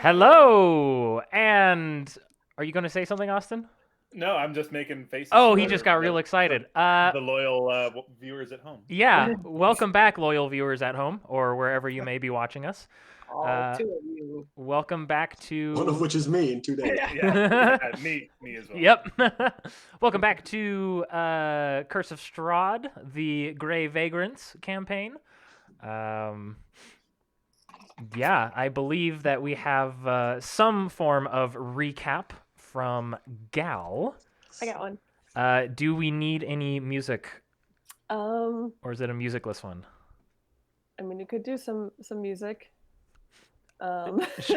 Hello, and are you going to say something, Austin? No, I'm just making faces. Oh, he for just got real excited. the loyal viewers at home. Yeah, welcome back, loyal viewers at home or wherever you may be watching us. All Uh, two of you. welcome back One of to. which is me in 2 days. Yeah, me as well. Yep. Welcome back to Curse of Strahd, the Grey Vagrants campaign. Yeah, I believe that we have some form of recap from Gal. I got one. Do we need any music, Um, or is it a musicless one? I mean, you could do some music.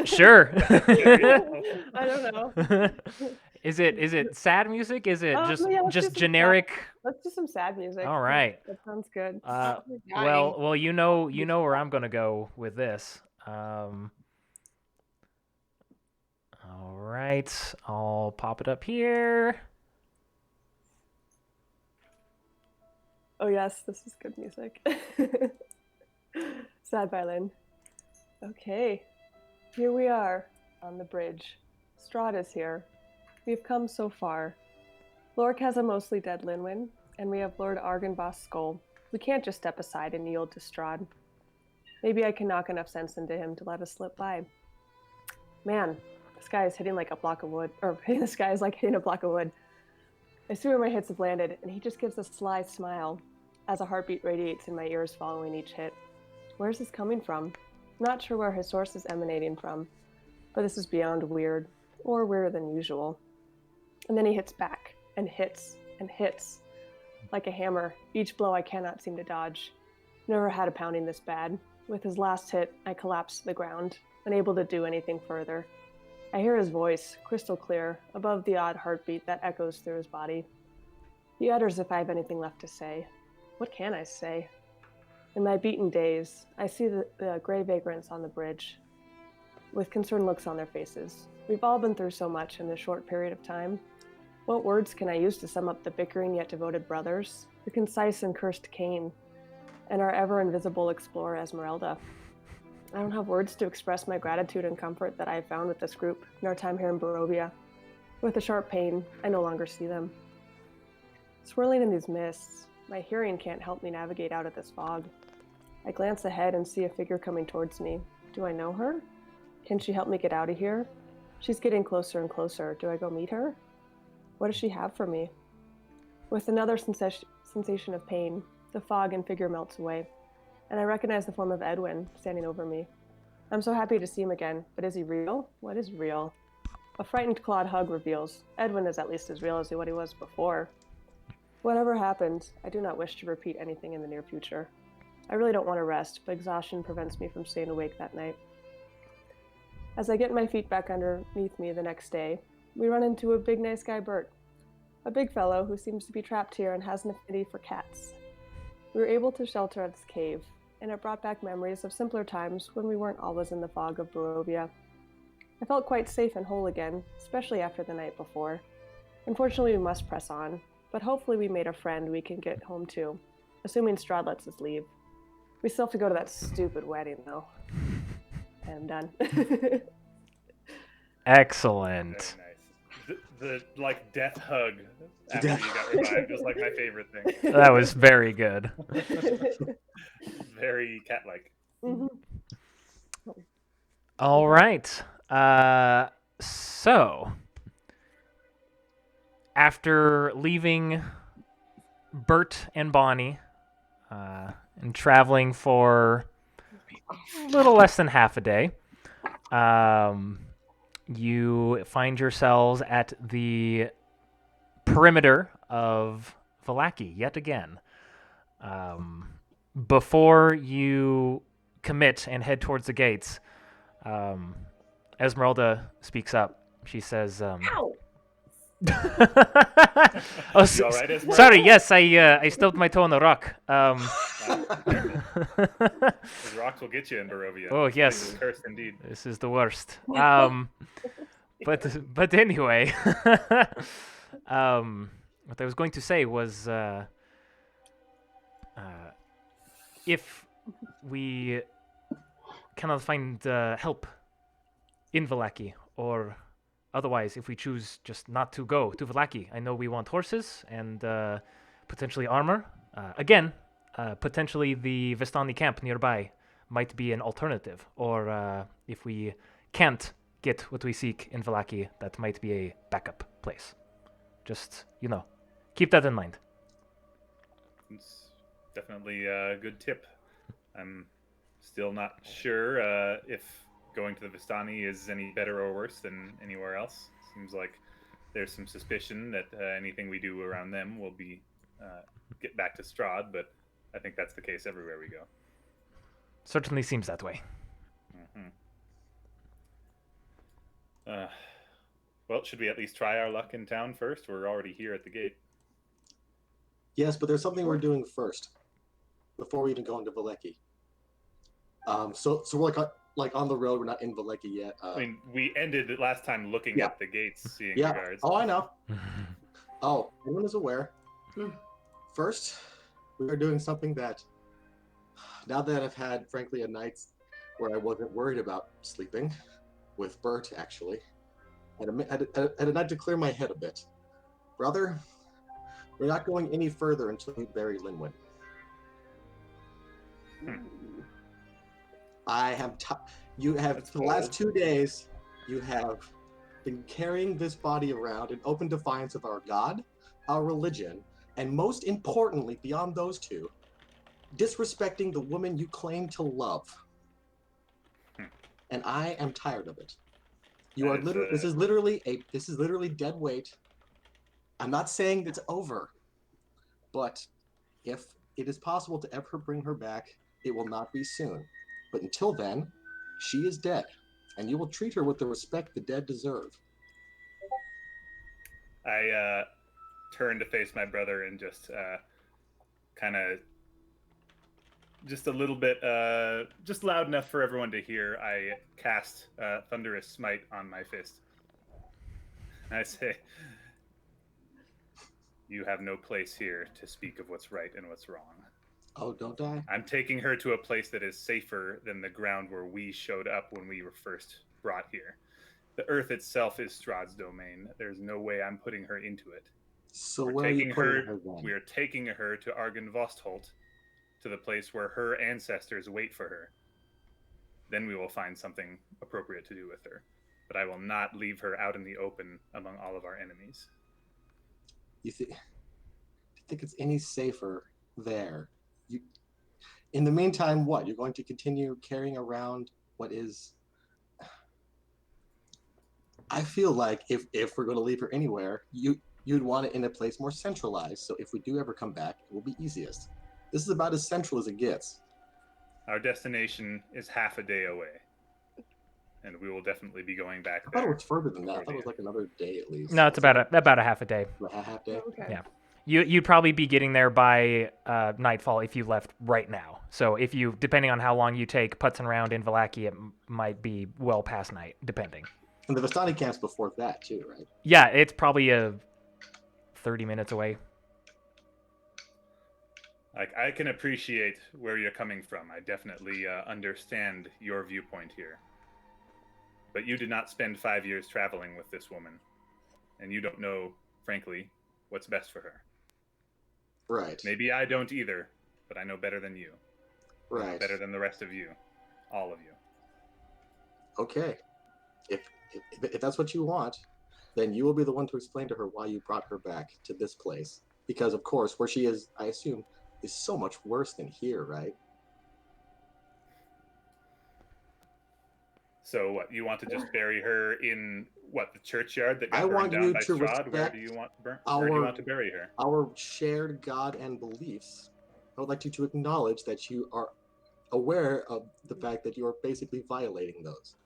Sure. I don't know. Is it sad music? Is it Yeah, let's do just some generic? Let's do some sad music. All right. That sounds good. Well, you know where I'm gonna go with this. All right, I'll pop it up here. Oh yes, this is good music. Sad violin. Okay, here we are on the bridge. Strahd is here. We've come so far. Lork has a mostly dead Linwyn, and we have Lord Argynvoss Skull. We can't just step aside and yield to Strahd. Maybe I can knock enough sense into him to let us slip by. Man, the sky is hitting like a block of wood, or the sky is like hitting a block of wood. I see where my hits have landed, and he just gives a sly smile as a heartbeat radiates in my ears following each hit. Where's this coming from? I'm not sure where his source is emanating from, but this is beyond weird, or weirder than usual. And then he hits back, and hits, like a hammer, each blow I cannot seem to dodge. Never had a pounding this bad. With his last hit, I collapsed to the ground, unable to do anything further. I hear his voice, crystal clear, above the odd heartbeat that echoes through his body. He utters if I have anything left to say. What can I say? In my beaten daze, I see the Grey Vagrants on the bridge, with concerned looks on their faces. We've all been through so much in a short period of time. What words can I use to sum up the bickering yet devoted brothers, the concise and cursed Cain, and our ever-invisible explorer Esmeralda? I don't have words to express my gratitude and comfort that I have found with this group in our time here in Barovia. With a sharp pain, I no longer see them. Swirling in these mists, my hearing can't help me navigate out of this fog. I glance ahead and see a figure coming towards me. Do I know her? Can she help me get out of here? She's getting closer and closer. Do I go meet her? What does she have for me? With another sensation of pain, the fog and figure melts away, and I recognize the form of Edwin standing over me. I'm so happy to see him again, but is he real? What is real? A frightened clawed hug reveals Edwin is at least as real as what he was before. Whatever happened, I do not wish to repeat anything in the near future. I really don't want to rest, but exhaustion prevents me from staying awake that night. As I get my feet back underneath me the next day, we run into a big nice guy Bert, a big fellow who seems to be trapped here and has an affinity for cats. We were able to shelter at this cave, and it brought back memories of simpler times when we weren't always in the fog of Barovia. I felt quite safe and whole again, especially after the night before. Unfortunately, we must press on, but hopefully we made a friend we can get home to, assuming Strahd lets us leave. We still have to go to that stupid wedding, though. And I'm done. Excellent. Very nice. The like death hug after you got revived was like my favorite thing. That was very good. Very cat-like. Mm-hmm. All right. So after leaving Bert and Bonnie and traveling for a little less than half a day, you find yourselves at the perimeter of Vallaki yet again. Before you commit and head towards the gates, Esmeralda speaks up. She says, Ow! oh, You all right, Esmeralda? sorry, yes, I stubbed my toe on the rock. Those rocks will get you in Barovia. Oh, This yes. place is cursed indeed. This is the worst. But anyway, what I was going to say was, if we cannot find help in Vallaki, or otherwise, if we choose just not to go to Vallaki. I know we want horses and potentially armor. Potentially the Vistani camp nearby might be an alternative, or if we can't get what we seek in Vallaki, that might be a backup place. Just, keep that in mind. It's definitely a good tip. I'm still not sure if going to the Vistani is any better or worse than anywhere else. Seems like there's some suspicion that anything we do around them will be get back to Strahd, but I think that's the case everywhere we go. Certainly seems that way. Mm-hmm. Well, should we at least try our luck in town first? We're already here at the gate. Yes, but there's something we're doing first before we even go into Vallaki. So we're like on the road. We're not in Vallaki yet. I mean, we ended it last time looking at the gates, seeing the guards. Oh, I know. Oh, everyone is aware. First, we are doing something that, now that I've had, frankly, a night where I wasn't worried about sleeping, with Bert, actually, had a night to clear my head a bit. Brother, we're not going any further until we bury Linwin. I have you have That's for the last 2 days, you have been carrying this body around in open defiance of our God, our religion, and most importantly, beyond those two, disrespecting the woman you claim to love. And I am tired of it. You are literally this is literally dead weight. I'm not saying it's over, but if it is possible to ever bring her back, it will not be soon. But until then, she is dead, and you will treat her with the respect the dead deserve. I turn to face my brother and just kind of, just a little bit, just loud enough for everyone to hear. I cast Thunderous Smite on my fist. And I say, you have no place here to speak of what's right and what's wrong. Oh, don't die. I'm taking her to a place that is safer than the ground where we showed up when we were first brought here. The earth itself is Strahd's domain. There's no way I'm putting her into it. So where are you putting her then? We are taking her to Argen Vostholt, to the place where her ancestors wait for her. Then we will find something appropriate to do with her. But I will not leave her out in the open among all of our enemies. You think it's any safer there? In the meantime, what? You're going to continue carrying around what is... I feel like if we're going to leave her anywhere, you'd want it in a place more centralized, so if we do ever come back, it will be easiest. This is about as central as it gets. Our destination is half a day away, and we will definitely be going back I there. thought it was further than that. I thought it was like another day at least. No, it's about a half a day. A half day? Okay. Yeah. You'd probably be getting there by nightfall if you left right now. So if you, depending on how long you take putzing around in Vallaki, it might be well past night, depending. And the Vistani camp's before that too, right? Yeah, it's probably 30 minutes away. Like, I can appreciate where you're coming from. I definitely understand your viewpoint here. But you did not spend 5 years traveling with this woman, and you don't know, frankly, what's best for her. Right. Maybe I don't either, but I know better than you. Right. Better than the rest of you. All of you. Okay. If that's what you want, then you will be the one to explain to her why you brought her back to this place. Because, of course, where she is, I assume, is so much worse than here, right? So what, you want to just bury her in, what, the churchyard that got I burned want down you by to Strahd? Where respect do you want where do you want to bury her? Our shared God and beliefs. I would like you to acknowledge that you are aware of the fact that you are basically violating those.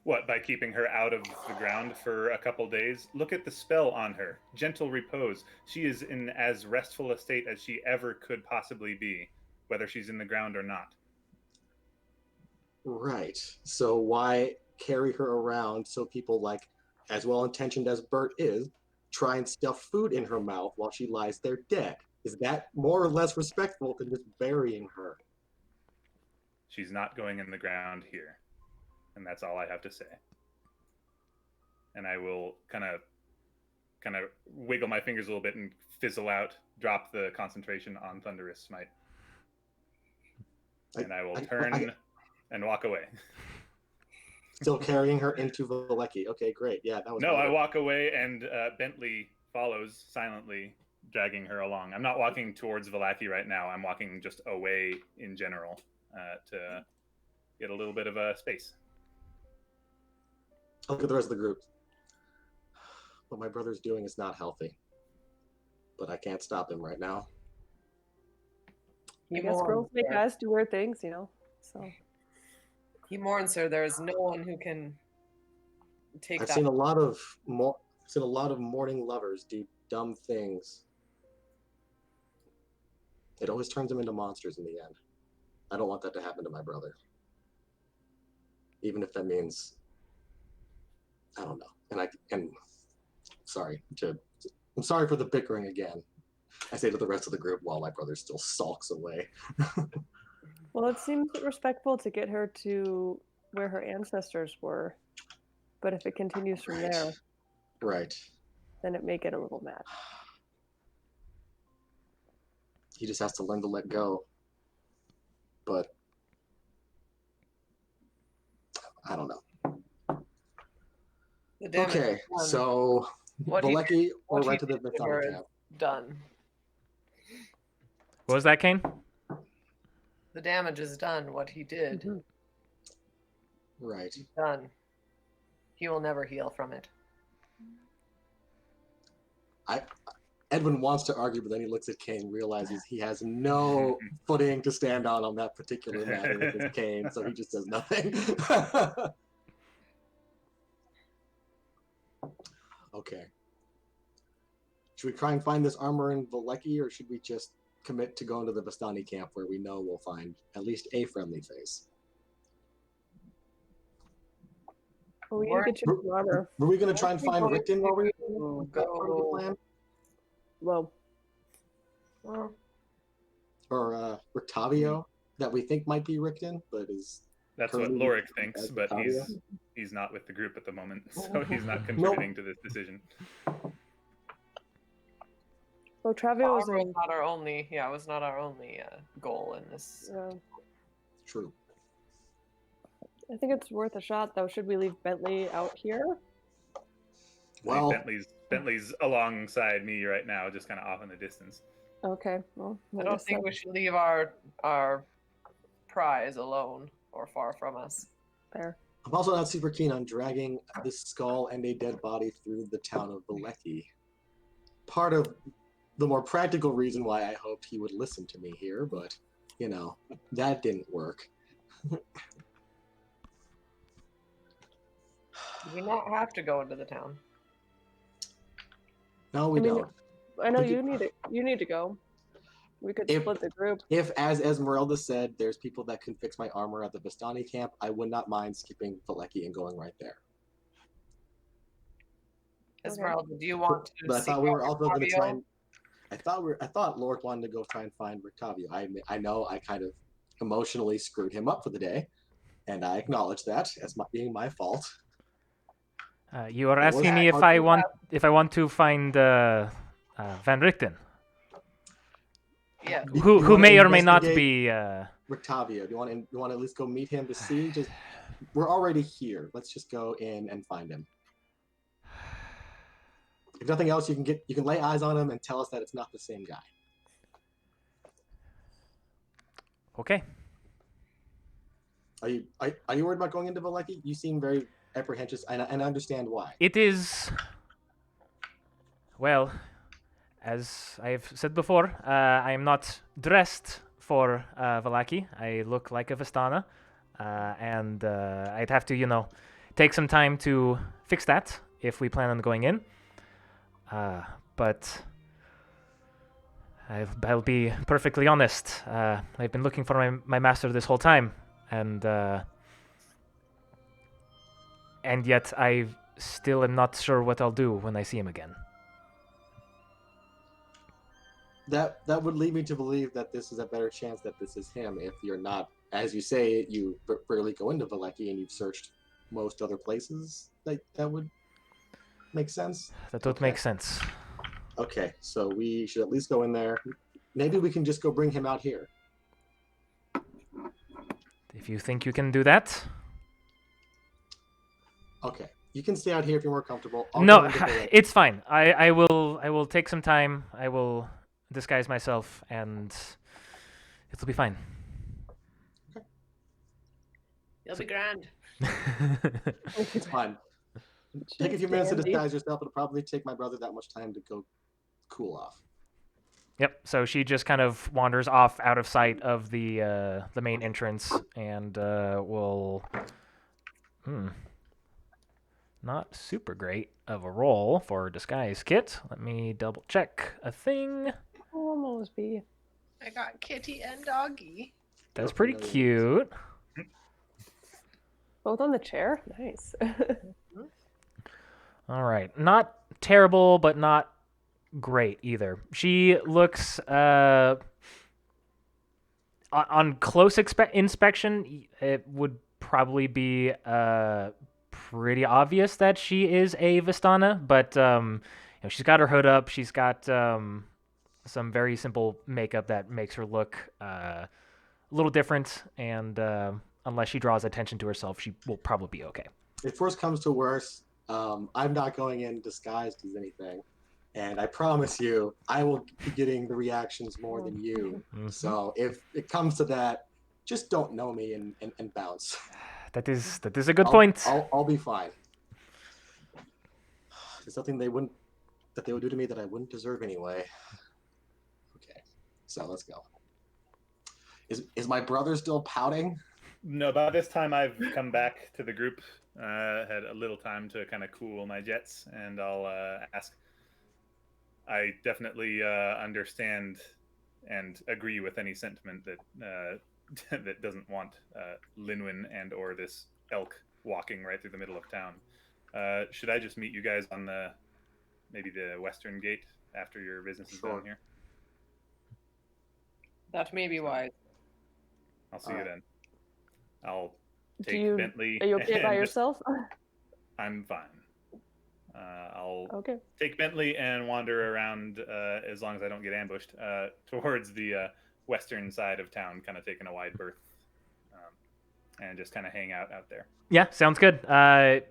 What, by keeping her out of the ground for a couple days? Look at the spell on her. Gentle repose. She is in as restful a state as she ever could possibly be, whether she's in the ground or not. Right. So why carry her around so people like, as well-intentioned as Bert is, try and stuff food in her mouth while she lies there dead? Is that more or less respectful than just burying her? She's not going in the ground here. And that's all I have to say. and I will kind of wiggle my fingers a little bit and fizzle out, drop the concentration on Thunderous Smite. And I will turn and walk away. Still carrying her into Valecki. Okay, great. Yeah, that was. No, I walk away, and Bentley follows silently, dragging her along. I'm not walking towards Valecki right now. I'm walking just away in general to get a little bit of a space. I'll look at the rest of the group. What my brother's doing is not healthy, but I can't stop him right now. I guess girls make guys do weird things, you know. So he mourns her. There is no one who can take. I've seen a lot of mourning lovers do dumb things. It always turns them into monsters in the end. I don't want that to happen to my brother, even if that means I don't know. And I'm sorry for the bickering again. I say to the rest of the group while my brother still sulks away. Well, it seems respectful to get her to where her ancestors were, but if it continues from there, right, then it may get a little mad. He just has to learn to let go. But I don't know. Okay, so Valecki or right to the Vistani camp. Done. What was that, Kane? The damage is done. What he did. Mm-hmm. Right. Done. He will never heal from it. Edwin wants to argue, but then he looks at Kane, realizes he has no footing to stand on that particular matter with his cane, so he just does nothing. Okay. Should we try and find this armor in Valecki, or should we just commit to going to the Vistani camp where we know we'll find at least a friendly face? Well, we need to get you some armor. Were we going to try and find Rickton while we go? Plan? Well. Or Rictavio, that we think might be Rickton, but is... That's what Lorik thinks, but he's not with the group at the moment, so he's not contributing to this decision. Well, Travio was not our only. Yeah, it was not our only goal in this. True. I think it's worth a shot, though. Should we leave Bentley out here? Well, Bentley's alongside me right now, just kind of off in the distance. Okay. Well, I don't think we should leave our prize alone or far from us. Fair. I'm also not super keen on dragging this skull and a dead body through the town of Valecki. Part of the more practical reason why I hoped he would listen to me here, but, you know, that didn't work. Do we not have to go into the town? No, we don't. I know you need to go. We could split the group. If, as Esmeralda said, there's people that can fix my armor at the Vistani camp, I would not mind skipping Valecki and going right there. Esmeralda, do you want to? But I thought we were also going to try and. I thought Lord wanted to go try and find Rictavio. I know I kind of emotionally screwed him up for the day, and I acknowledge that as being my fault. You are asking me if I want to find Van Richten. Yeah. Who may or may not be Rictavio. Do you want to at least go meet him to see? We're already here. Let's just go in and find him. If nothing else, you can lay eyes on him and tell us that it's not the same guy. Okay. Are you worried about going into Valecki? You seem very apprehensive, and I understand why. It is. Well, as I've said before, I am not dressed for Valecki. I look like a Vistana, and I'd have to, take some time to fix that if we plan on going in. But I'll be perfectly honest. I've been looking for my master this whole time, and yet I still am not sure what I'll do when I see him again. That would lead me to believe that this is a better chance that this is him. If you're not, as you say, you rarely go into Valecki and you've searched most other places. That would make sense? That would Okay. make sense. Okay, so we should at least go in there. Maybe we can just go bring him out here. If you think you can do that. Okay, you can stay out here if you're more comfortable. I'll go No, and get the rest. it's fine. I will take some time. I will disguise myself, and it'll be fine. You'll be grand. It's fine. Take a few minutes to disguise yourself. It'll probably take my brother that much time to go cool off. Yep. So she just kind of wanders off out of sight of the main entrance, and will. Not super great of a roll for disguise kit. Let me double check a thing. Almost be. I got kitty and doggy. That's pretty cute. Both on the chair? Nice. All right. Not terrible, but not great either. She looks on close inspection, it would probably be pretty obvious that she is a Vistana, but she's got her hood up. She's got some very simple makeup that makes her look a little different, and unless she draws attention to herself, she will probably be okay. If worse comes to worse, I'm not going in disguised as anything. And I promise you, I will be getting the reactions more than you. Mm-hmm. So if it comes to that, just don't know me and bounce. That is a good point. I'll be fine. There's nothing they would do to me that I wouldn't deserve anyway. Okay, so let's go. Is my brother still pouting? No, by this time I've come back to the group. Had a little time to kind of cool my jets, and I'll ask. I definitely understand and agree with any sentiment that that doesn't want Linwin and or this elk walking right through the middle of town. Should I just meet you guys on maybe the western gate after your business is done here? That may be wise. I'll see you then. I'll take Bentley. Are you okay by yourself? I'm fine. I'll okay. take Bentley and wander around as long as I don't get ambushed towards the western side of town, kind of taking a wide berth and just kind of hang out there. Yeah, sounds good.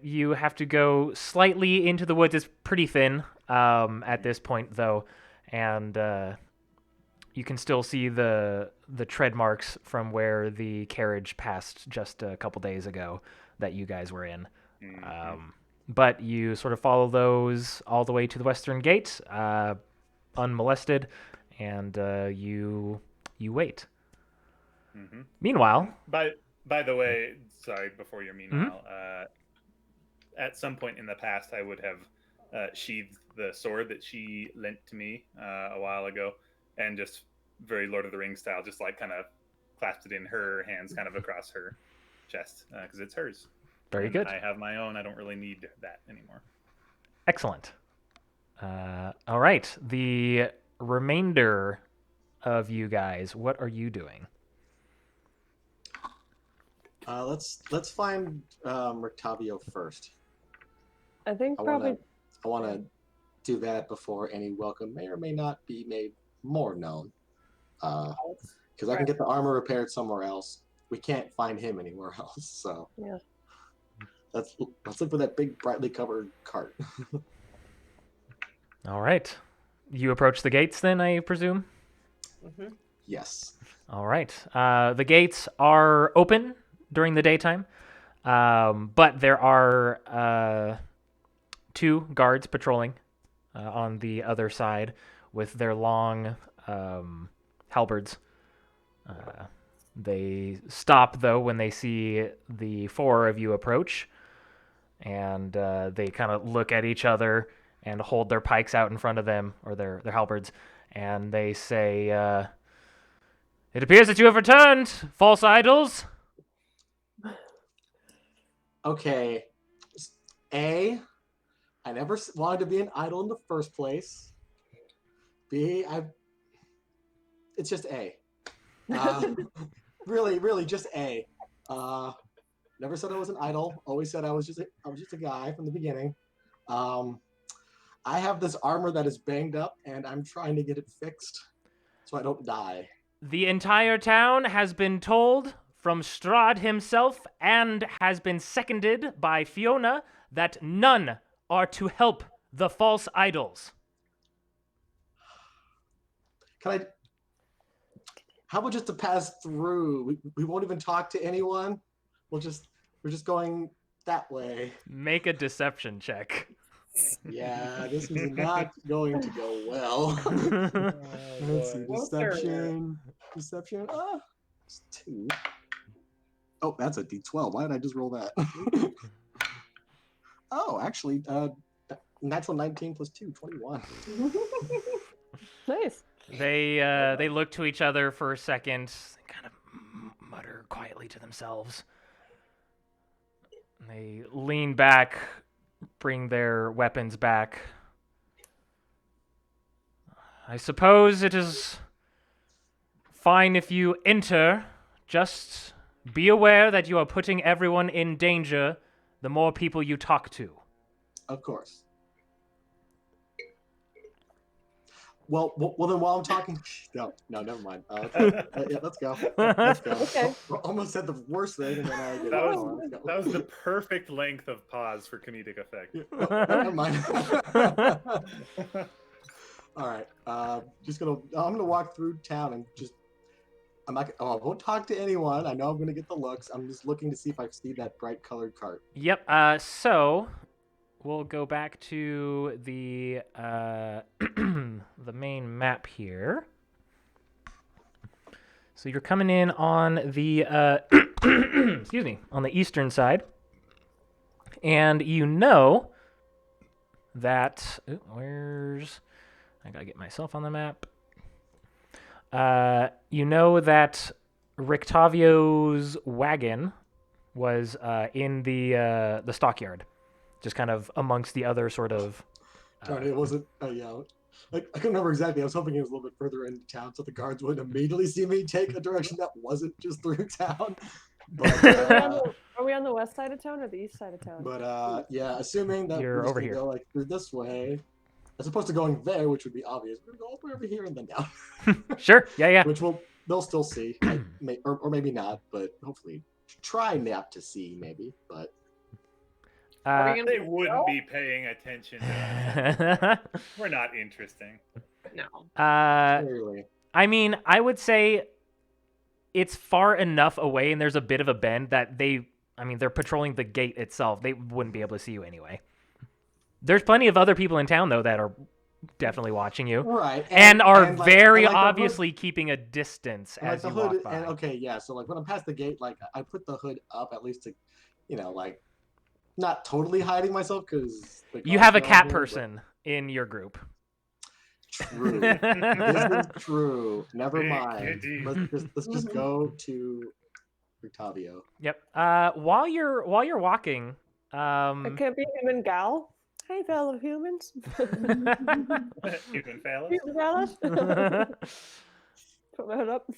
You have to go slightly into the woods. It's pretty thin at this point, though, and you can still see the tread marks from where the carriage passed just a couple days ago that you guys were in. Mm-hmm. But you sort of follow those all the way to the western gate, unmolested, and you wait. Mm-hmm. Meanwhile, by the way, sorry, before your meanwhile, at some point in the past, I would have sheathed the sword that she lent to me a while ago, and just very Lord of the Rings style, just like kind of clasped it in her hands, kind of across her chest, because it's hers. Very good. I have my own. I don't really need that anymore. Excellent. All right. The remainder of you guys, what are you doing? Let's find Rictavio first. I think I want to do that before any welcome may or may not be made more known. Because I can get the armor repaired somewhere else. We can't find him anywhere else. So yeah. Let's look for that big brightly covered cart. All right. You approach the gates then, I presume? Mm-hmm. Yes. All right. The gates are open during the daytime, but there are 2 guards patrolling on the other side with their long halberds. They stop, though, when they see the 4 of you approach, and they kind of look at each other and hold their pikes out in front of them, or their halberds, and they say, "It appears that you have returned, false idols." Okay. A, I never wanted to be an idol in the first place. B, it's just A. Really, just A. Never said I was an idol. Always said I was just a guy from the beginning. I have this armor that is banged up, and I'm trying to get it fixed so I don't die. The entire town has been told from Strahd himself and has been seconded by Fiona that none are to help the false idols. Can I? How about just to pass through? We won't even talk to anyone. We're just going that way. Make a deception check. Yeah, this is not going to go well. Let's see, deception. It's 2. Oh, that's a D12. Why did I just roll that? Oh, actually, natural 19 plus 2, 21. Nice. They look to each other for a second, kind of mutter quietly to themselves. And they lean back, bring their weapons back. I suppose it is fine if you enter. Just be aware that you are putting everyone in danger the more people you talk to. Of course. Well, then while I'm talking, no, never mind. Yeah, let's go. Let's go. Okay. Almost said the worst thing, and then I did. That was the perfect length of pause for comedic effect. Yeah, never mind. All right. I'm gonna walk through town and just. I won't talk to anyone. I know I'm gonna get the looks. I'm just looking to see if I see that bright colored cart. Yep. So we'll go back to the the main map here. So you're coming in on the excuse me, on the eastern side, and you know that I gotta get myself on the map. You know that Rictavio's wagon was in the stockyard, just kind of amongst the other sort of. Darn it, it wasn't. Yeah, I couldn't remember exactly. I was hoping it was a little bit further into town, so the guards wouldn't immediately see me take a direction that wasn't just through town. But, are we on the west side of town or the east side of town? But yeah, assuming that You're we're just over gonna here. go like through this way, as opposed to going there, which would be obvious. We're gonna go over here and then down. Sure. Yeah. Which they'll still see, or maybe not, but hopefully try not to see, maybe. But They wouldn't be paying attention to us. We're not interesting. No. clearly, I mean, I would say it's far enough away, and there's a bit of a bend that they're patrolling the gate itself. They wouldn't be able to see you anyway. There's plenty of other people in town, though, that are definitely watching you. right, And are like- very and like the hood- obviously keeping a distance and like as the you hood. walk by. And okay, yeah. So like when I'm past the gate, like I put the hood up at least to, like, not totally hiding myself because You have a cat person in your group. True. This is true. Never Big mind. kitty. Let's just go to Rictavio. Yep. While you're walking, It could be human gal. Hey, fellow humans. Human fellas. Human fellas. Put my hood up.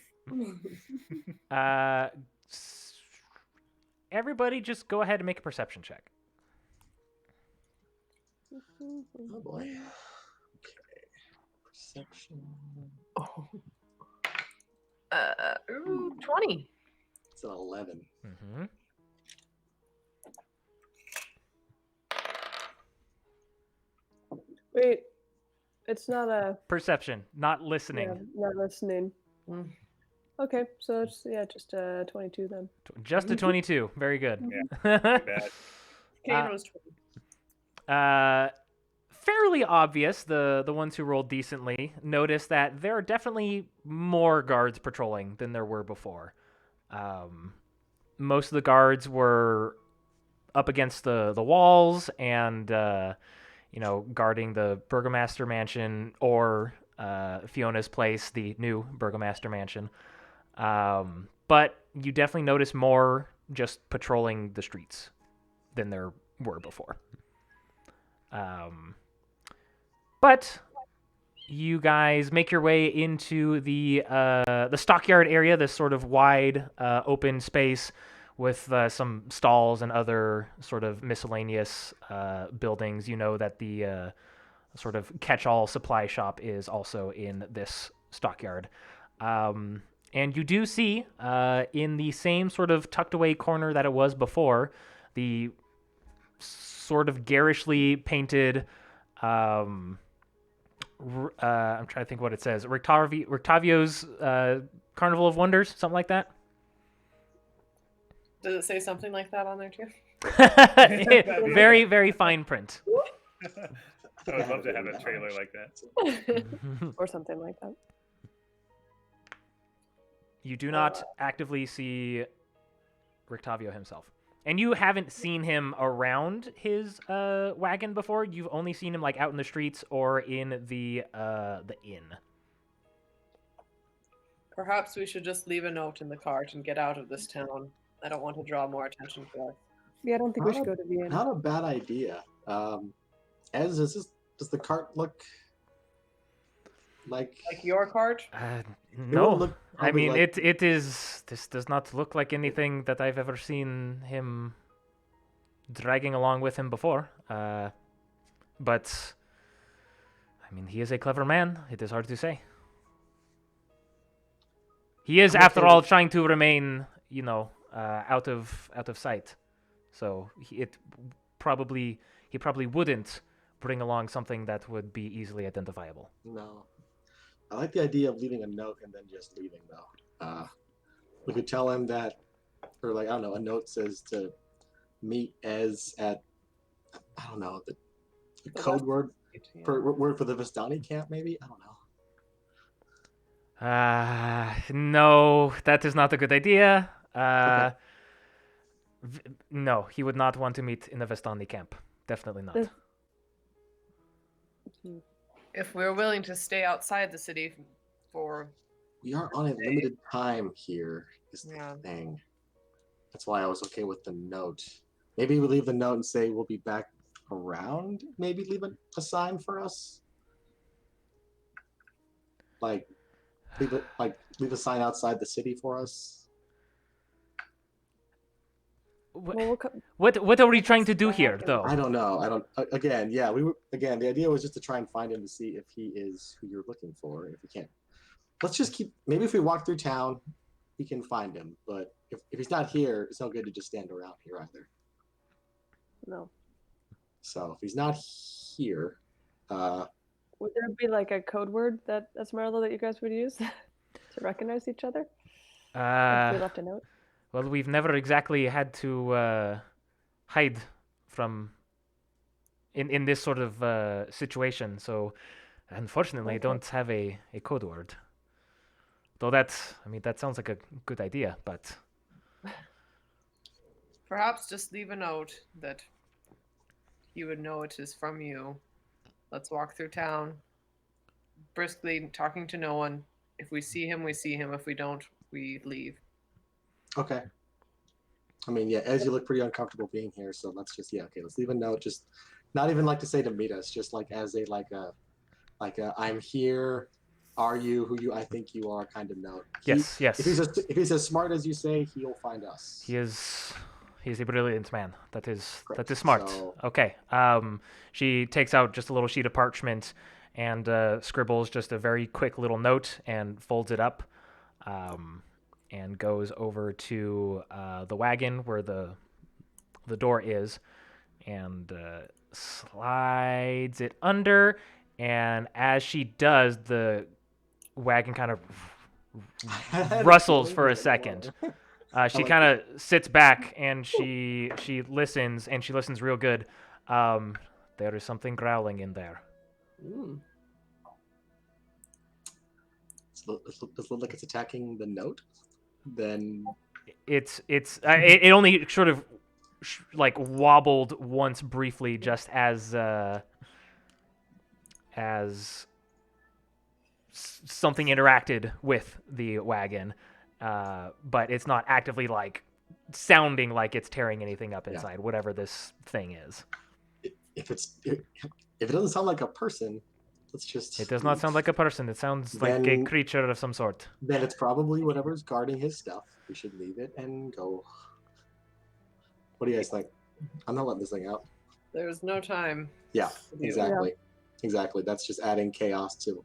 Everybody just go ahead and make a perception check. Oh boy. Okay. Perception. 20. It's an 11. Mm-hmm. Wait, it's not a Perception, not listening. not listening. Mm. Okay, so it's just 22 then. Just a 22. Very good. Bad. Kane was 20. Fairly obvious, the ones who rolled decently notice that there are definitely more guards patrolling than there were before. Most of the guards were up against the walls and guarding the Burgomaster Mansion or Fiona's place, the new Burgomaster Mansion. But you definitely notice more just patrolling the streets than there were before. But you guys make your way into the stockyard area, this sort of wide open space with some stalls and other sort of miscellaneous buildings. You know that the sort of catch-all supply shop is also in this stockyard. And you do see in the same sort of tucked away corner that it was before, the sort of garishly painted. I'm trying to think what it says. Rictavio's Carnival of Wonders, something like that. Does it say something like that on there too? Very, very fine print. I would love to have a trailer like that. Or something like that. You do not actively see Rictavio himself. And you haven't seen him around his wagon before. You've only seen him like out in the streets or in the inn. Perhaps we should just leave a note in the cart and get out of this town. I don't want to draw more attention to us. Yeah, I don't think we should go to the inn. Not a bad idea. Does the cart look like your cart? No. I mean, like... it is. This does not look like anything that I've ever seen him dragging along with him before. But I mean, he is a clever man. It is hard to say. He is, after all, trying to remain, out of sight. So he probably wouldn't bring along something that would be easily identifiable. No. I like the idea of leaving a note and then just leaving, though. We could tell him that, or like, I don't know, a note says to meet as at, I don't know, the code word for the Vistani camp, maybe? I don't know. No, that is not a good idea. Okay. No, he would not want to meet in the Vistani camp. Definitely not. If we're willing to stay outside the city for... We are on a limited time here, is the thing. That's why I was okay with the note. Maybe we leave the note and say we'll be back around. Maybe leave a sign for us. Leave a sign outside the city for us. What are we trying to do here, though? I don't know. The idea was just to try and find him to see if he is who you're looking for. If we can't, let's just keep. Maybe if we walk through town, we can find him. But if he's not here, it's no good to just stand around here either. No. So if he's not here, would there be like a code word that Esmeralda that you guys would use to recognize each other? If we left a note. Well, we've never exactly had to hide from in this sort of situation, so unfortunately, I don't have a code word. Though that sounds like a good idea, but perhaps just leave a note that he would know it is from you. Let's walk through town, briskly, talking to no one. If we see him, we see him. If we don't, we leave. Okay. I mean, yeah, as you look pretty uncomfortable being here, so let's just let's leave a note. Just not even like to say to meet us, just like as a I'm here. Are you who I think you are? Kind of note. Yes. If he's as smart as you say, he'll find us. He's a brilliant man. That is smart. So... Okay. She takes out just a little sheet of parchment and scribbles just a very quick little note and folds it up. And goes over to the wagon where the door is, and slides it under. And as she does, the wagon kind of rustles for a second. She kind of sits back and she listens, and she listens real good. There is something growling in there. Does it look like it's attacking the note? Then it only sort of wobbled once briefly, just as something interacted with the wagon, but it's not actively sounding like it's tearing anything up inside, whatever this thing is. If it doesn't sound like a person, let's just... It does not sound like a person. It sounds like a creature of some sort. Then it's probably whatever's guarding his stuff. We should leave it and go. What do you guys think? I'm not letting this thing out. There's no time. Yeah, exactly. Exactly. That's just adding chaos to.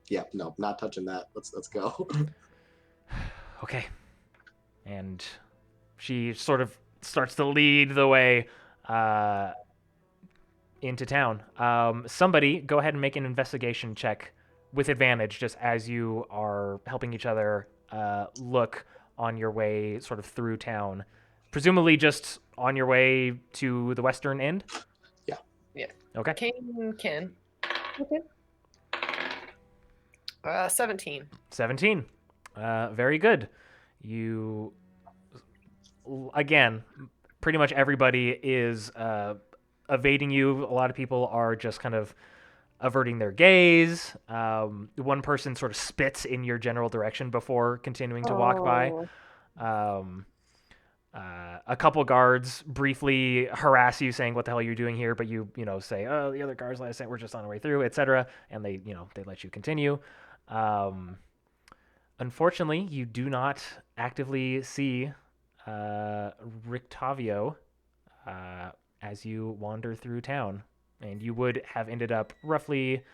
Yeah, no, not touching that. Let's go. Okay. And she sort of starts to lead the way into town. Somebody go ahead and make an investigation check with advantage, just as you are helping each other look on your way sort of through town. Presumably just on your way to the western end? Yeah. Yeah. Okay. Kane can. Okay. 17. 17. Very good. You, again, pretty much everybody is evading you. A lot of people are just kind of averting their gaze. One person sort of spits in your general direction before continuing to walk by. A couple guards briefly harass you, saying, "What the hell are you doing here?" But you say, "Oh, the other guards last night were just on our way through," etc. And they let you continue. Unfortunately, you do not actively see Rictavio as you wander through town, and you would have ended up roughly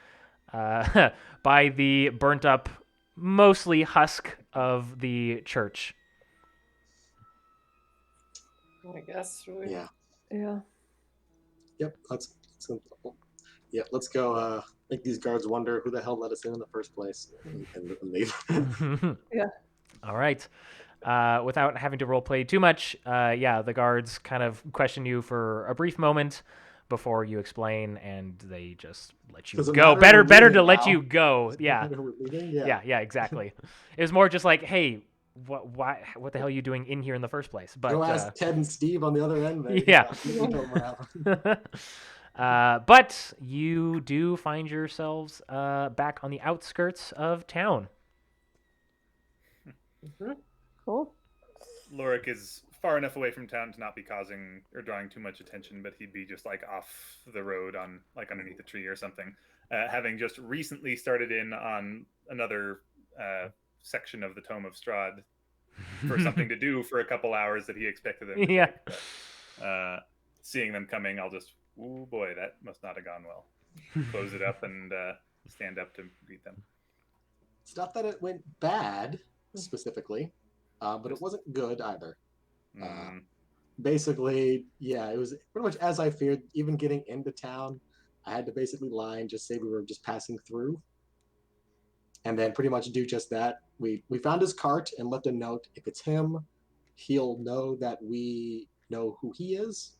by the burnt up, mostly husk of the church. I guess. Yeah. Yeah. Yep. Let's go. Make these guards wonder who the hell let us in the first place, and leave. Yeah. All right. Without having to roleplay too much, the guards kind of question you for a brief moment before you explain, and they just let you go. Better to let you go. Yeah. Yeah, exactly. It was more just like, hey, what the hell are you doing in here in the first place? But go ask Ted and Steve on the other end there. Yeah. You know what happened. But you do find yourselves back on the outskirts of town. Cool. Lorik is far enough away from town to not be causing or drawing too much attention, but he'd be just like off the road on like underneath a tree or something. Having just recently started in on another section of the Tome of Strahd for something to do for a couple hours that he expected them to Yeah. take. But, seeing them coming, I'll just, ooh boy, that must not have gone well. Close it up and stand up to greet them. It's not that it went bad specifically, but it wasn't good either. Basically, yeah, it was pretty much as I feared. Even getting into town, I had to basically lie and just say we were just passing through, and then pretty much do just that. We found his cart and left a note. If it's him, he'll know that we know who he is,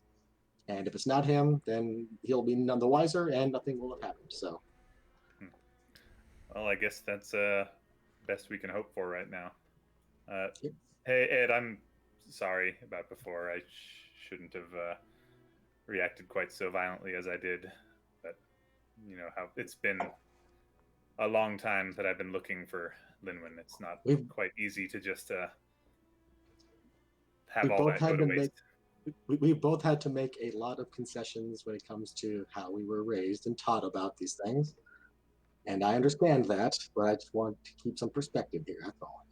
and if it's not him, then he'll be none the wiser, and nothing will have happened. So, well, I guess that's best we can hope for right now. Yep. Hey Ed, I'm sorry about before. I shouldn't have reacted quite so violently as I did. But you know how it's been a long time that I've been looking for Linwin. It's not quite easy to just have all that go to waste. We both had to make a lot of concessions when it comes to how we were raised and taught about these things. And I understand that, but I just want to keep some perspective here, that's all.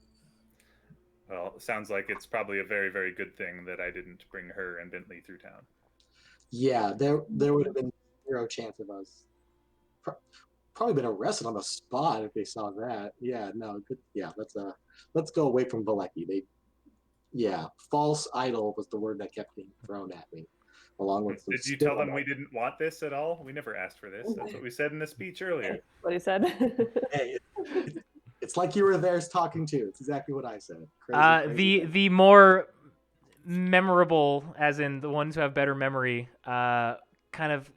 Well, it sounds like it's probably a very, very good thing that I didn't bring her and Bentley through town. Yeah, there would have been zero chance of us. Probably been arrested on the spot if they saw that. Yeah, no, good. Yeah, let's go away from Valecki. False idol was the word that kept being thrown at me, along with. Did you tell them we didn't want this at all? We never asked for this. That's what we said in the speech earlier. What he said. Hey, it's like you were there talking to. It's exactly what I said. Crazy the more memorable, as in the ones who have better memory, kind of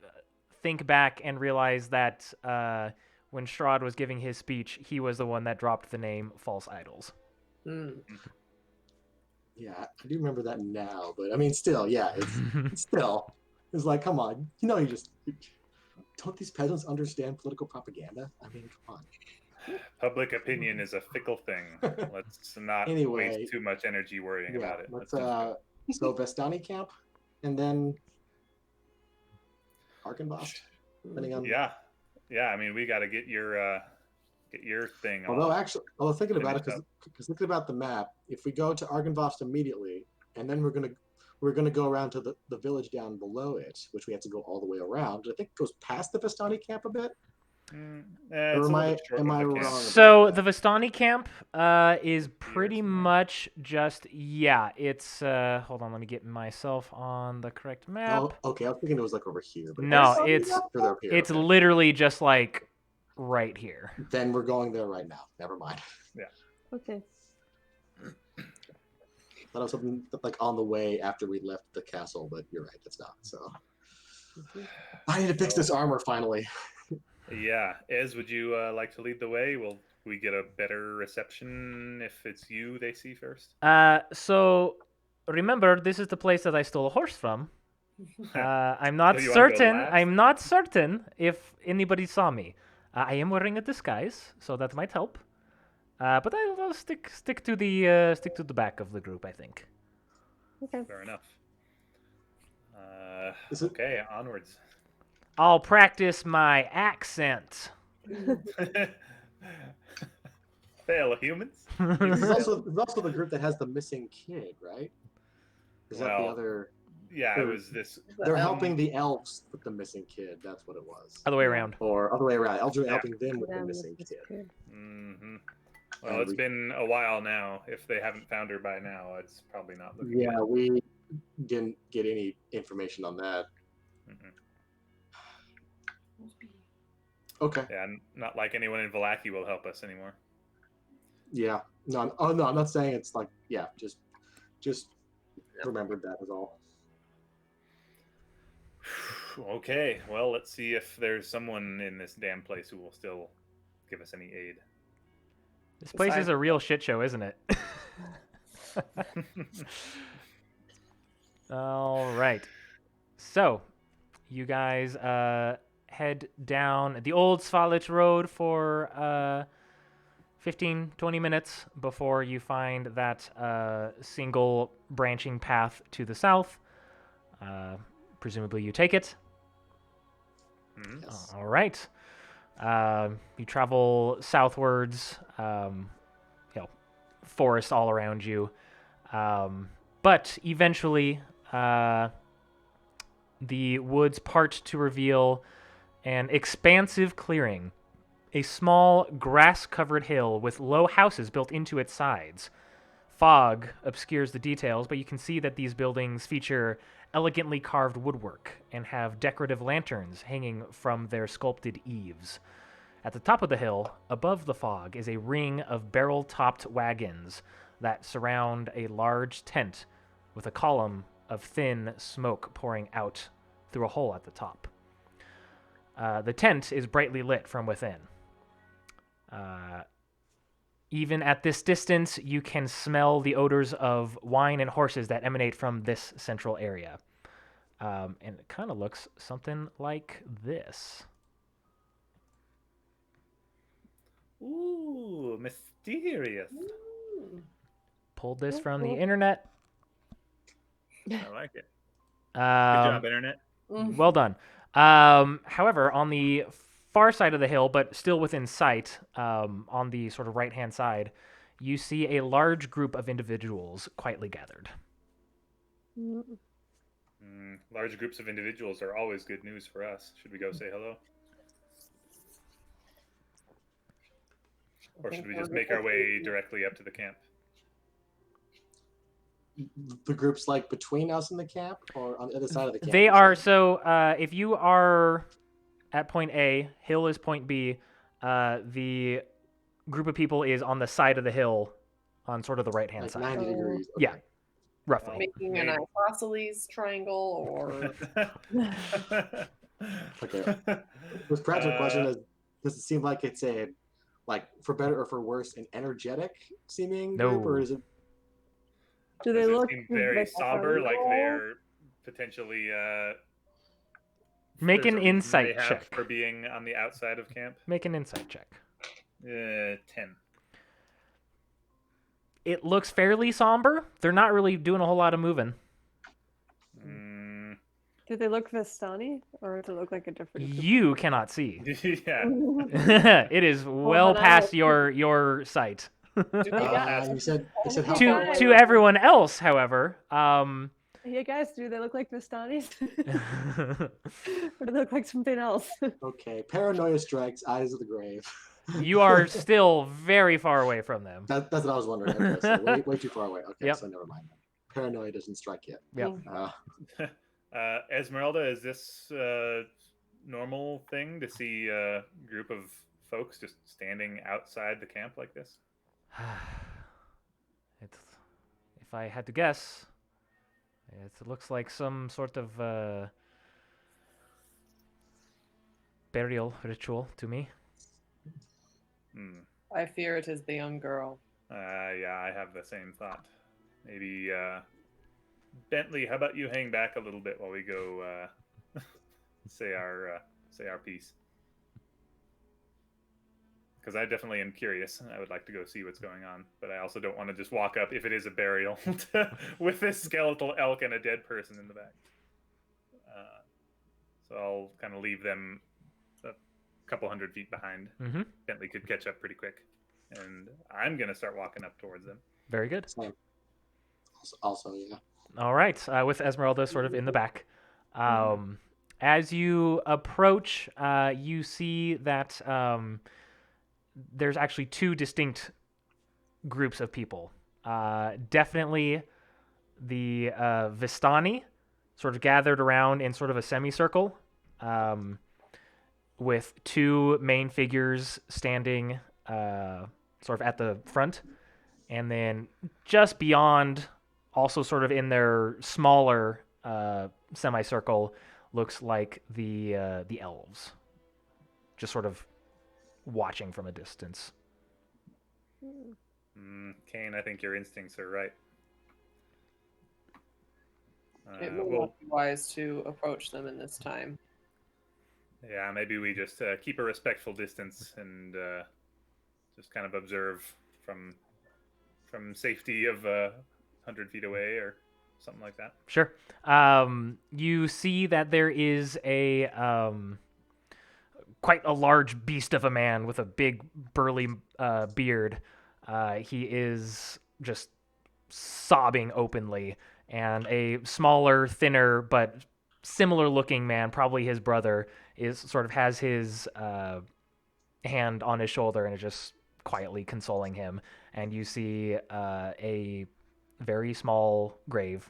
think back and realize that when Strahd was giving his speech, he was the one that dropped the name False Idols. Yeah, I do remember that now, but I mean, still, yeah, it's like, come on, don't these peasants understand political propaganda? I mean, come on. Public opinion is a fickle thing. Let's not waste too much energy worrying about it. So Vestani camp, and then Arkenvost, depending on. Yeah. I mean, we got to get your thing. Although thinking about it, because thinking about the map, if we go to Arkenvost immediately, and then we're gonna we're going to go around to the village down below it, which we have to go all the way around. I think it goes past the Vistani camp a bit. It's Or a little bit short am of I the wrong? camp. So the Vistani camp is pretty somewhere. much just it's hold on, let me get myself on the correct map. Oh, okay. I was thinking it was like over here. But No, further up here. it's okay. literally just like right here. Then we're going there right now. Never mind. Okay. Thought it was something like on the way after we left the castle, but you're right, it's not. So I need to fix this armor finally. Yeah, Ez, would you like to lead the way? Will we get a better reception if it's you they see first? So remember, this is the place that I stole a horse from. I'm not So you wanna go certain. last? I'm not certain if anybody saw me. I am wearing a disguise, so that might help. But I'll stick to the back of the group, I think. Okay. Fair enough. Is it- Okay, onwards. I'll practice my accent. Fail humans? This is also the group that has the missing kid, right? Is that the Well, other? Yeah, it was this. They're helping the elves with the missing kid. That's what it was. Other way around. Or other way around. Elves are Yeah. helping them with Yeah, the this missing is kid. good. Mm-hmm. Well, it's been a while now. If they haven't found her by now, it's probably not looking Yeah, we didn't get any information on that. good. Mm-mm. Okay. Yeah, not like anyone in Vallaki will help us anymore. Yeah. No. Oh no, I'm not saying it's like. Yeah. Just remembered that was all. Okay, well, let's see if there's someone in this damn place who will still give us any aid. This place is a real shit show, isn't it? All right. So, you guys head down the old Svalich Road for 15, 20 minutes before you find that single branching path to the south. Presumably you take it. Mhm. Yes. All right. You travel southwards, forest all around you. But eventually, the woods part to reveal an expansive clearing, a small grass-covered hill with low houses built into its sides. Fog obscures the details, but you can see that these buildings feature elegantly carved woodwork and have decorative lanterns hanging from their sculpted eaves. At the top of the hill, above the fog, is a ring of barrel-topped wagons that surround a large tent with a column of thin smoke pouring out through a hole at the top. The tent is brightly lit from within. Even at this distance, you can smell the odors of wine and horses that emanate from this central area. And it kind of looks something like this. Ooh, mysterious. Pulled this from the internet. I like it. Good job, Um, Internet. well done. However, on the far side of the hill, but still within sight, on the sort of right-hand side, you see a large group of individuals quietly gathered. Large groups of individuals are always good news for us. Should we go say hello? Or should we just make our way directly up to the camp? The group's like between us and the camp, or on the other side of the camp. They you are, said? so if you are at point A, hill is point B, the group of people is on the side of the hill on sort of the right-hand like side. 90 degrees. Yeah. Okay. Roughly. Making an isosceles triangle or Okay. This practical question is: does it seem like it's a, like, for better or for worse, an energetic seeming group, or No. is it? Do they Does it look seem very like somber, like unusual? they're potentially Make there's an a reason insight they have check. for being on the outside of camp? Make an insight check. 10. It looks fairly somber. They're not really doing a whole lot of moving. Do they look Vistani, or does it look like a different group? You cannot see. Yeah. It is well then I past will- your sight. You said how far away? To everyone else, however, Hey guys, do they look like Vistanis? Or do they look like something else? Okay, paranoia strikes, eyes of the grave. You are still very far away from them. That's what I was wondering. Okay, so way too far away. Okay, Yep. so never mind. Paranoia doesn't strike yet. Yep. Esmeralda, is this a normal thing to see a group of folks just standing outside the camp like this? If I had to guess, it looks like some sort of burial ritual to me. Hmm. I fear it is the young girl. Yeah, I have the same thought. Maybe, Bentley, how about you hang back a little bit while we go say our piece? Because I definitely am curious. I would like to go see what's going on, but I also don't want to just walk up if it is a burial with this skeletal elk and a dead person in the back. So I'll kind of leave them a couple 100 feet behind. Mm-hmm. Bentley could catch up pretty quick, and I'm gonna start walking up towards them. Very good. Same. Also, yeah. All right, with Esmeralda sort of in the back. As you approach, you see that there's actually two distinct groups of people. Definitely the Vistani, sort of gathered around in sort of a semicircle, with two main figures standing sort of at the front, and then just beyond, also sort of in their smaller semicircle, looks like the elves, just sort of watching from a distance. Kane, I think your instincts are right. It will not be wise to approach them in this time. Yeah, maybe we just keep a respectful distance and just kind of observe from safety of 100 feet away or something like that. Sure. You see that there is a quite a large beast of a man with a big burly beard. He is just sobbing openly, and a smaller, thinner, but similar looking man, probably his brother, is sort of has his hand on his shoulder and is just quietly consoling him. And you see a very small grave.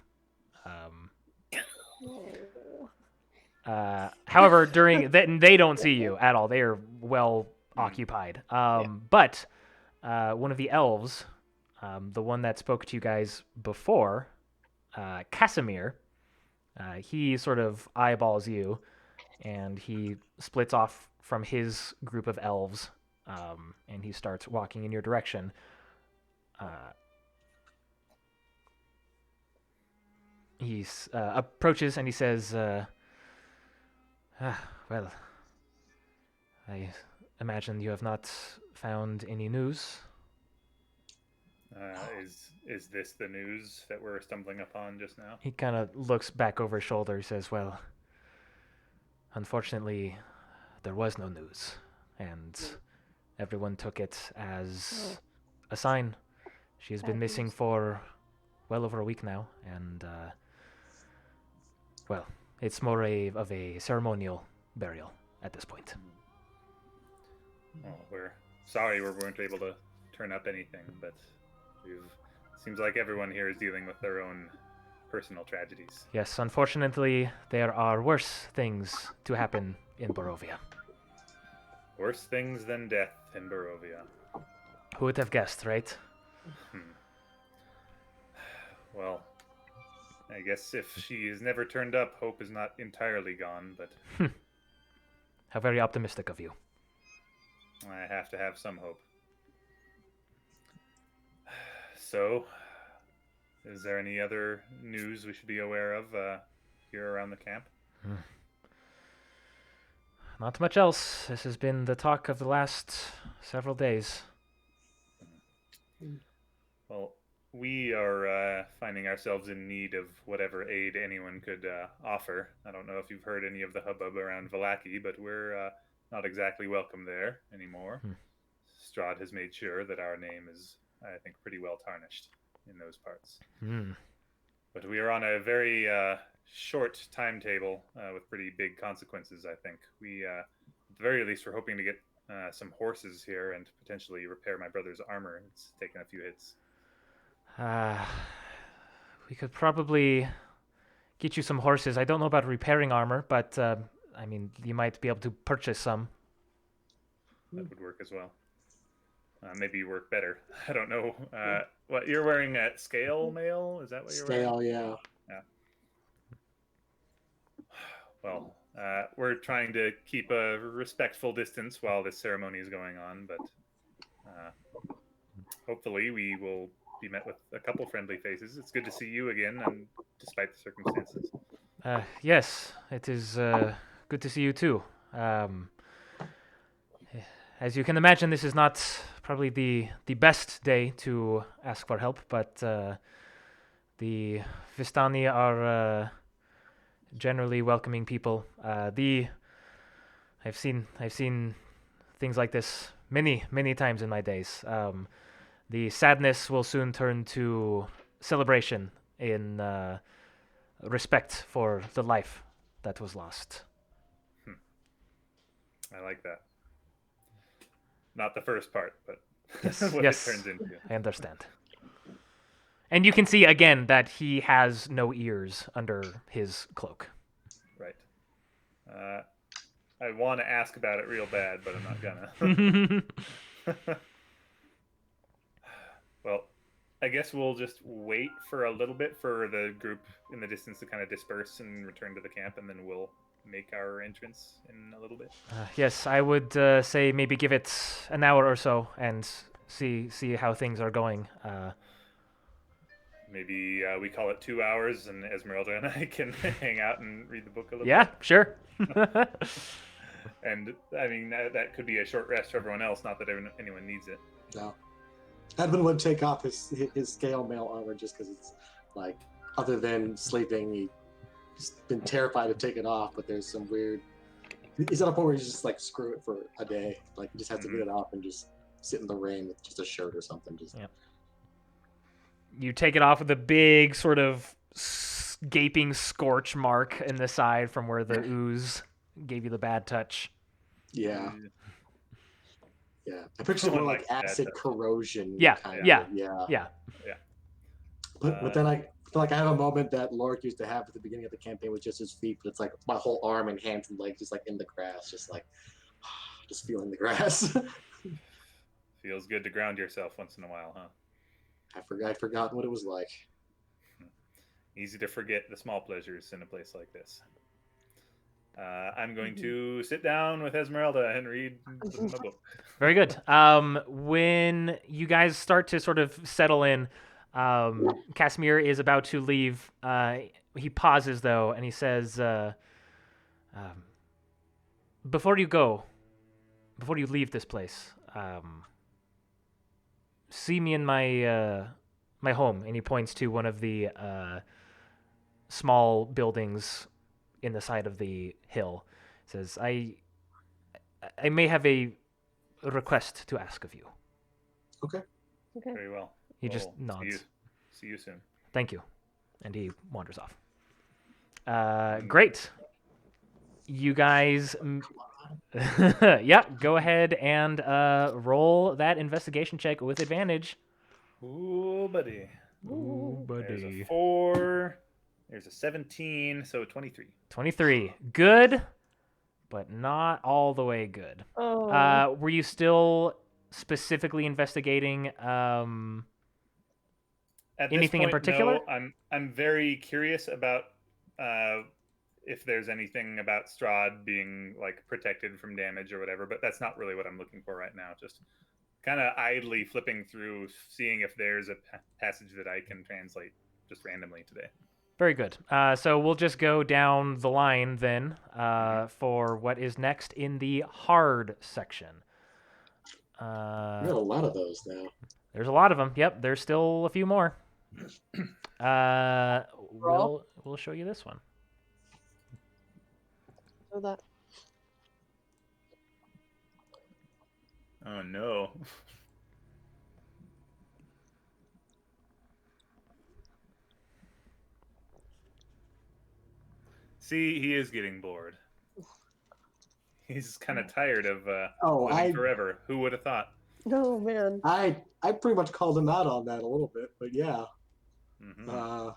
However, during that, they don't see you at all. They are well occupied. But one of the elves, the one that spoke to you guys before, Casimir, he sort of eyeballs you, and he splits off from his group of elves, and he starts walking in your direction. He approaches and he says, well, I imagine you have not found any news. Is this the news that we're stumbling upon just now? He kind of looks back over his shoulder. He says, well, unfortunately, there was no news, and everyone took it as a sign. She has been missing for well over a week now, and, well, it's more of a ceremonial burial at this point. Well, we're sorry we weren't able to turn up anything, but seems like everyone here is dealing with their own personal tragedies. Yes, unfortunately, there are worse things to happen in Barovia. Worse things than death in Barovia. Who would have guessed, right? Well, I guess if she has never turned up, hope is not entirely gone, but... How very optimistic of you. I have to have some hope. So, is there any other news we should be aware of here around the camp? Not much else. This has been the talk of the last several days. Well, we are finding ourselves in need of whatever aid anyone could offer. I don't know if you've heard any of the hubbub around Vallaki, but we're not exactly welcome there anymore. Strahd has made sure that our name is, I think, pretty well tarnished in those parts. But we are on a very short timetable with pretty big consequences, I think. We, at the very least, we're hoping to get some horses here and potentially repair my brother's armor. It's taken a few hits. We could probably get you some horses. I don't know about repairing armor, but I mean, you might be able to purchase some. That would work as well. Maybe work better. I don't know. What you're wearing at scale mail? Is that what you're wearing? Scale, yeah. Yeah. Well, we're trying to keep a respectful distance while this ceremony is going on, but hopefully we will be met with a couple friendly faces. It's good to see you again, and despite the circumstances. Yes, it is good to see you too. As you can imagine, this is not probably the best day to ask for help, but the Vistani are generally welcoming people. I've seen things like this many times in my days. The sadness will soon turn to celebration in respect for the life that was lost. I like that. Not the first part, but Yes, what yes. it turns into. I understand. And you can see again that he has no ears under his cloak. Right. I want to ask about it real bad, but I'm not gonna. Well, I guess we'll just wait for a little bit for the group in the distance to kind of disperse and return to the camp, and then we'll make our entrance in a little bit. Yes, I would say maybe give it an hour or so and see how things are going. Maybe we call it 2 hours, and Esmeralda and I can hang out and read the book a little Yeah, bit. sure. And I mean, that could be a short rest for everyone else. Not that anyone needs it. No. Edmund would take off his scale mail armor just because it's like, other than sleeping, he's been terrified to take it off, but there's some weird. He's at a point where he's just like, screw it for a day. Like, he just has to get it off and just sit in the rain with just a shirt or something. Just Yep. You take it off with a big sort of gaping scorch mark in the side from where the ooze gave you the bad touch. Yeah. Yeah. I picture more like acid corrosion. Yeah. Kind Yeah. Of. Yeah. Yeah. But then I feel like I have a moment that Lorik used to have at the beginning of the campaign with just his feet, but it's like my whole arm and hands and legs just like in the grass, just like just feeling the grass. Feels good to ground yourself once in a while, huh? I'd forgotten what it was like. Easy to forget the small pleasures in a place like this. I'm going to sit down with Esmeralda and read my book. Very good. When you guys start to sort of settle in, Casimir is about to leave. He pauses though, and he says, "Before you leave this place, see me in my my home." And he points to one of the small buildings in the side of the hill. He says, I may have a request to ask of you." Okay. Very well. He just nods. See you soon. Thank you. And he wanders off. Great. You guys, yeah, go ahead and roll that investigation check with advantage. Ooh, buddy. There's a 4. There's a 17, so 23. 23. Good, but not all the way good. Oh. Were you still specifically investigating At anything this in point, particular? No, I'm very curious about if there's anything about Strahd being like protected from damage or whatever, but that's not really what I'm looking for right now. Just kind of idly flipping through, seeing if there's a passage that I can translate just randomly today. Very good. So we'll just go down the line then for what is next in the hard section. We got a lot of those now. There's a lot of them. Yep, there's still a few more. We'll show you this one. So that. Oh no. See, he is getting bored. He's kind of tired of Oh, living forever. Who would have thought? No, man. I pretty much called him out on that a little bit, but yeah. Mm-hmm.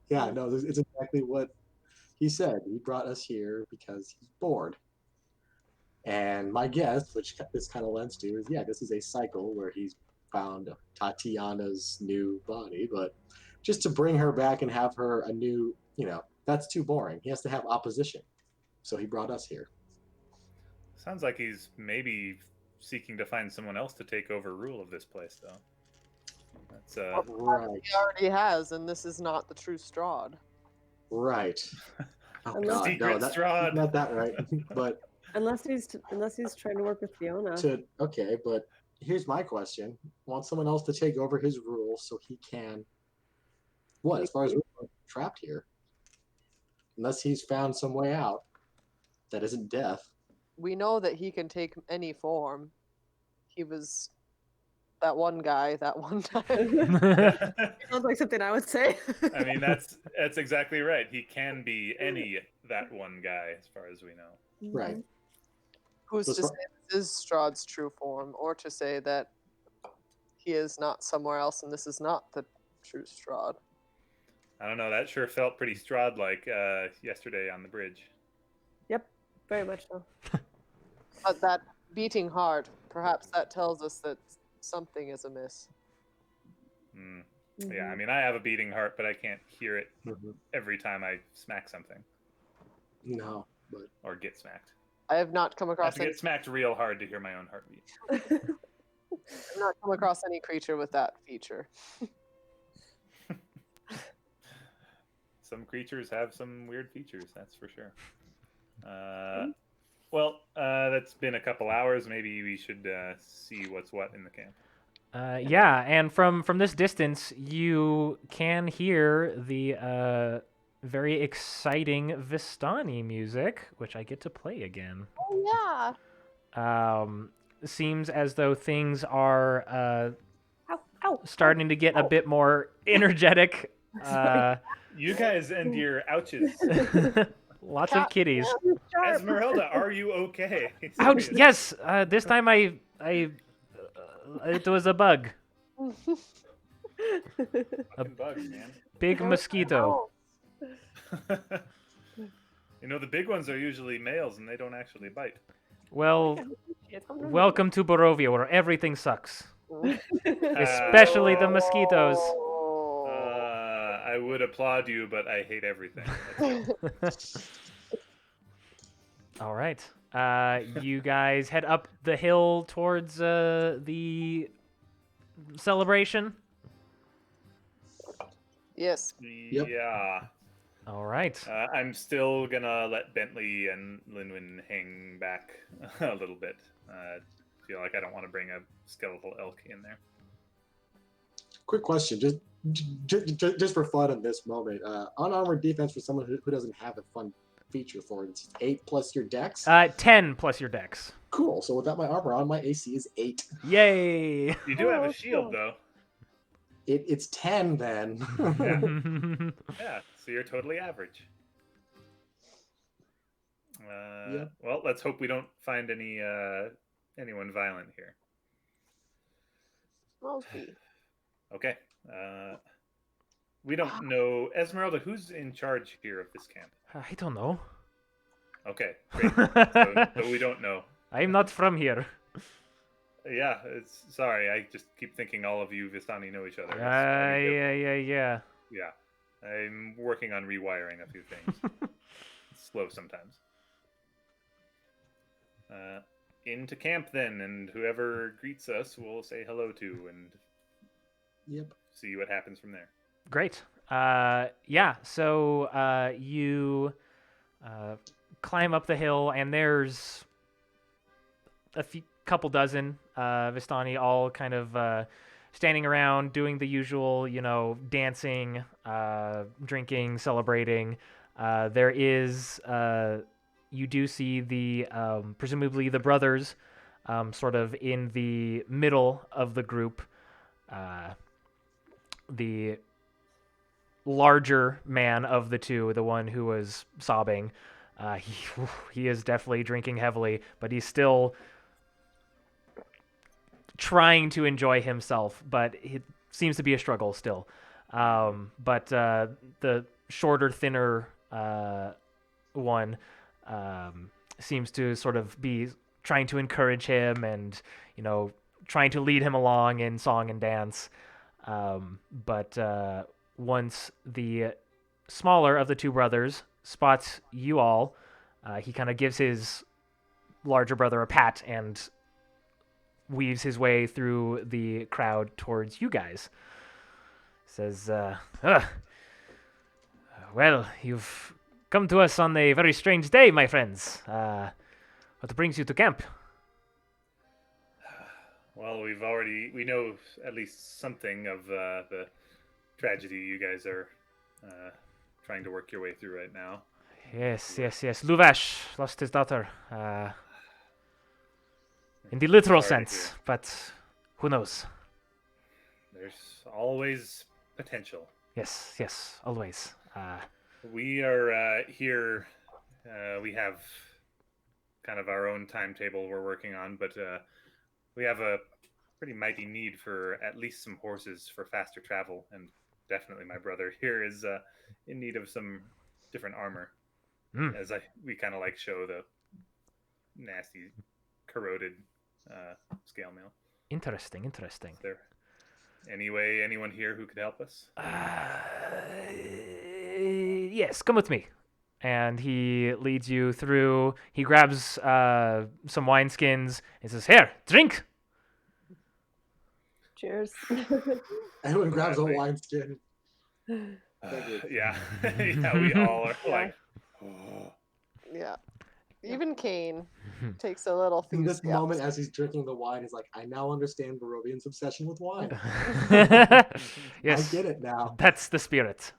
Yeah, no, it's exactly what he said. He brought us here because he's bored. And my guess, which this kind of lends to, is yeah, this is a cycle where he's found Tatiana's new body, but just to bring her back and have her a new, that's too boring. He has to have opposition. So he brought us here. Sounds like he's maybe seeking to find someone else to take over rule of this place, though. That's Right. He already has, and this is not the true Strahd. Right. Oh Unless- God, Secret no, Strahd. not that right. But Unless he's trying to work with Fiona. okay, but here's my question: want someone else to take over his rule so he can? What, as far as we're trapped here, unless he's found some way out that isn't death. We know that he can take any form. He was that one guy that one time. Sounds like something I would say. I mean, that's exactly right. He can be that one guy, as far as we know. Right. Who's So to say this is Strahd's true form, or to say that he is not somewhere else and this is not the true Strahd? I don't know. That sure felt pretty Strahd-like yesterday on the bridge. Yep, very much so. But that beating heart, perhaps that tells us that something is amiss. Mm. Yeah, I mean, I have a beating heart, but I can't hear it every time I smack something. No, but Or get smacked. I have not come I have across to get smacked real hard to hear my own heartbeat. I've not come across any creature with that feature. Some creatures have some weird features, that's for sure. Well, that's been a couple hours. Maybe we should see what's what in the camp. Yeah, and from this distance, you can hear the very exciting Vistani music, which I get to play again. Oh yeah. Seems as though things are Ow, starting to get a bit more energetic. You guys and your ouches. Lots of kitties. Esmeralda, are you okay? Ouch! Serious. Yes, this time I it was a bug. Fucking bugs, man. Big mosquito. You know, the big ones are usually males and they don't actually bite. Well, welcome to Barovia, where everything sucks. Especially the mosquitoes. I would applaud you, but I hate everything. All right. You guys head up the hill towards the celebration. Yes. Yep. Yeah. All right. I'm still gonna let Bentley and Linwin hang back a little bit. Feel like I don't want to bring a skeletal elk in there. quick question, just for fun in this moment, unarmored defense for someone who doesn't have a fun feature for it, it's 8 plus your dex. 10 plus your dex. Cool. So without my armor on, my AC is 8. Yay! You do have Oh, a shield, cool. though. It's 10 then. Yeah, so you're totally average. Yep. Well, let's hope we don't find anyone violent here. Mostly. Okay. We don't know. Esmeralda, who's in charge here of this camp? I don't know. Okay, great. So we don't know. I'm not from here. Yeah, sorry. I just keep thinking all of you Vistani know each other. Yeah. Yeah. I'm working on rewiring a few things. It's slow sometimes. Into camp then, and whoever greets us we'll say hello to and Yep. see what happens from there. Great. Yeah, so you climb up the hill, and there's a couple dozen Vistani all kind of standing around doing the usual, dancing, drinking, celebrating. There is, you do see the, presumably the brothers sort of in the middle of the group. The larger man of the two, the one who was sobbing, he is definitely drinking heavily, but he's still trying to enjoy himself, but it seems to be a struggle still. But the shorter, thinner one seems to sort of be trying to encourage him and, trying to lead him along in song and dance. But once the smaller of the two brothers spots you all, he kind of gives his larger brother a pat and weaves his way through the crowd towards you guys. Says, well, you've come to us on a very strange day, my friends. What brings you to camp? Well, we know at least something of the tragedy you guys are trying to work your way through right now. Yes. Luvash lost his daughter. In the literal Sorry to sense, hear. but who knows? There's always potential. Yes, always. We are here. We have kind of our own timetable we're working on, but we have a pretty mighty need for at least some horses for faster travel, and definitely my brother here is in need of some different armor. As we kind of show the nasty, corroded scale mail. Interesting. Is there anyone here who could help us? Yes, come with me. And he leads you through. He grabs some wineskins and says, "Here, drink." Cheers. Everyone grabs a Gladly. wineskin. Yeah, we all are Yeah. Yeah. Even Kane takes a little few In this steps. moment, as he's drinking the wine, he's like, I now understand Barovian's obsession with wine. Yes, I get it now. that's the spirit.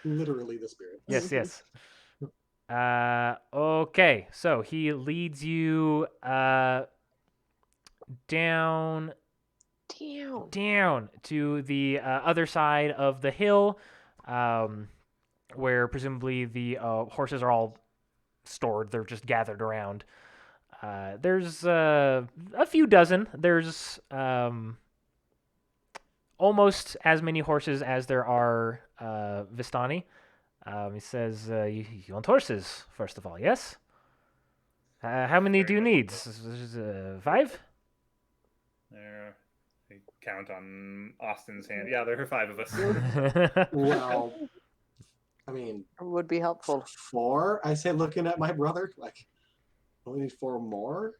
Literally the spirit. Yes. Okay, so he leads you down to the other side of the hill, where presumably the horses are all stored. They're just gathered around. There's a few dozen. There's almost as many horses as there are Vistani. He says, you want horses, first of all, yes? How many do you need? 5? There, I count on Austin's hand. Yeah, there are 5 of us. Well, I mean, Would be helpful. 4, I say, looking at my brother, only need 4 more?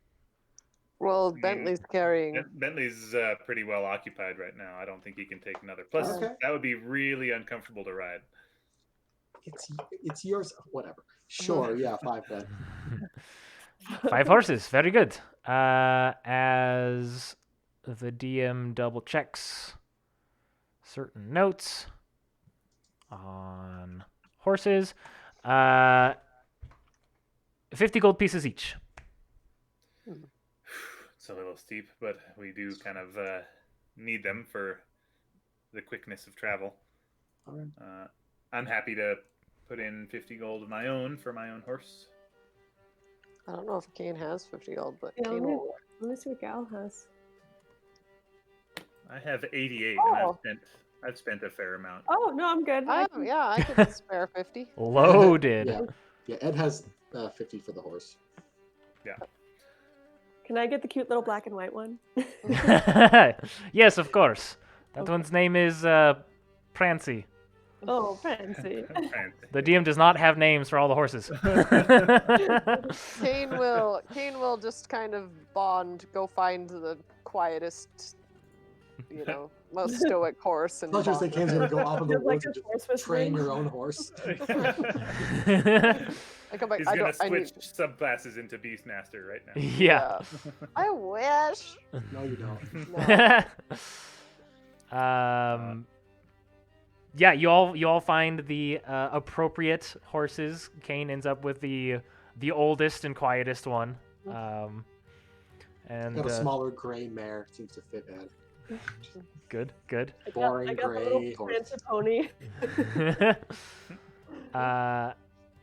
Well, mean, Bentley's carrying. Bentley's pretty well occupied right now. I don't think he can take another. Plus, Okay. that would be really uncomfortable to ride. It's yours. Whatever. Sure, yeah, 5 then. 5 horses, very good. As the DM double checks certain notes on horses, 50 gold pieces each. It's a little steep, but we do kind of need them for the quickness of travel. All right. I'm happy to put in 50 gold of my own for my own horse. I don't know if Kane has 50 gold, but Yeah, Kane will. let me see what Gal has. I have 88, Oh. and I've spent a fair amount. Oh, no, I'm good. I could spare 50. Loaded. Yeah, Ed has 50 for the horse. Can I get the cute little black and white one? Yes, of course. That one's name is Prancy. Oh, fancy. The DM does not have names for all the horses. Kane will just kind of go find the quietest, most stoic horse and I thought you were saying bond Kane's with going to it. go off in the Just like woods and a just horse train whistling. your own horse. I come back. He's I gonna don't. I switch need. subclasses into Beastmaster right now. Yeah. I wish. No, you don't. No. Yeah, you all find the appropriate horses. Kane ends up with the oldest and quietest one. And Got a smaller gray mare. Seems to fit Ed. Good, good. Boring I got the little gray horse. fancy pony.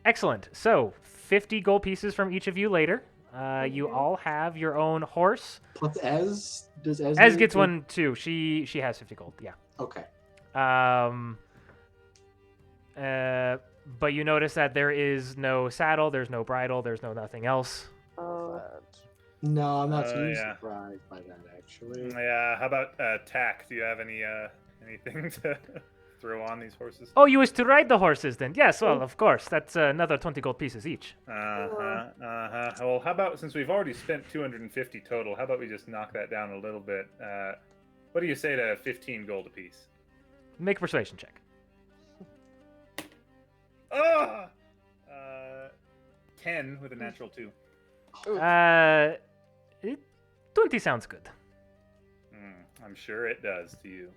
Excellent. So, 50 gold pieces from each of you later. You Okay. all have your own horse. Plus Ez? Does Ez Ez need gets to- one too. She has 50 gold. Yeah. Okay. But you notice that there is no saddle, there's no bridle, there's no nothing else. Oh. No, I'm not Oh, too yeah. surprised by that, actually. Yeah. How about tack? Do you have anything to throw on these horses? Oh, you wish to ride the horses then? Yes, well, of course. That's another 20 gold pieces each. Well, how about, since we've already spent 250 total, how about we just knock that down a little bit? What do you say to 15 gold apiece? Make a persuasion check. Ah! 10 with a natural 2. 20 sounds good. I'm sure it does to you.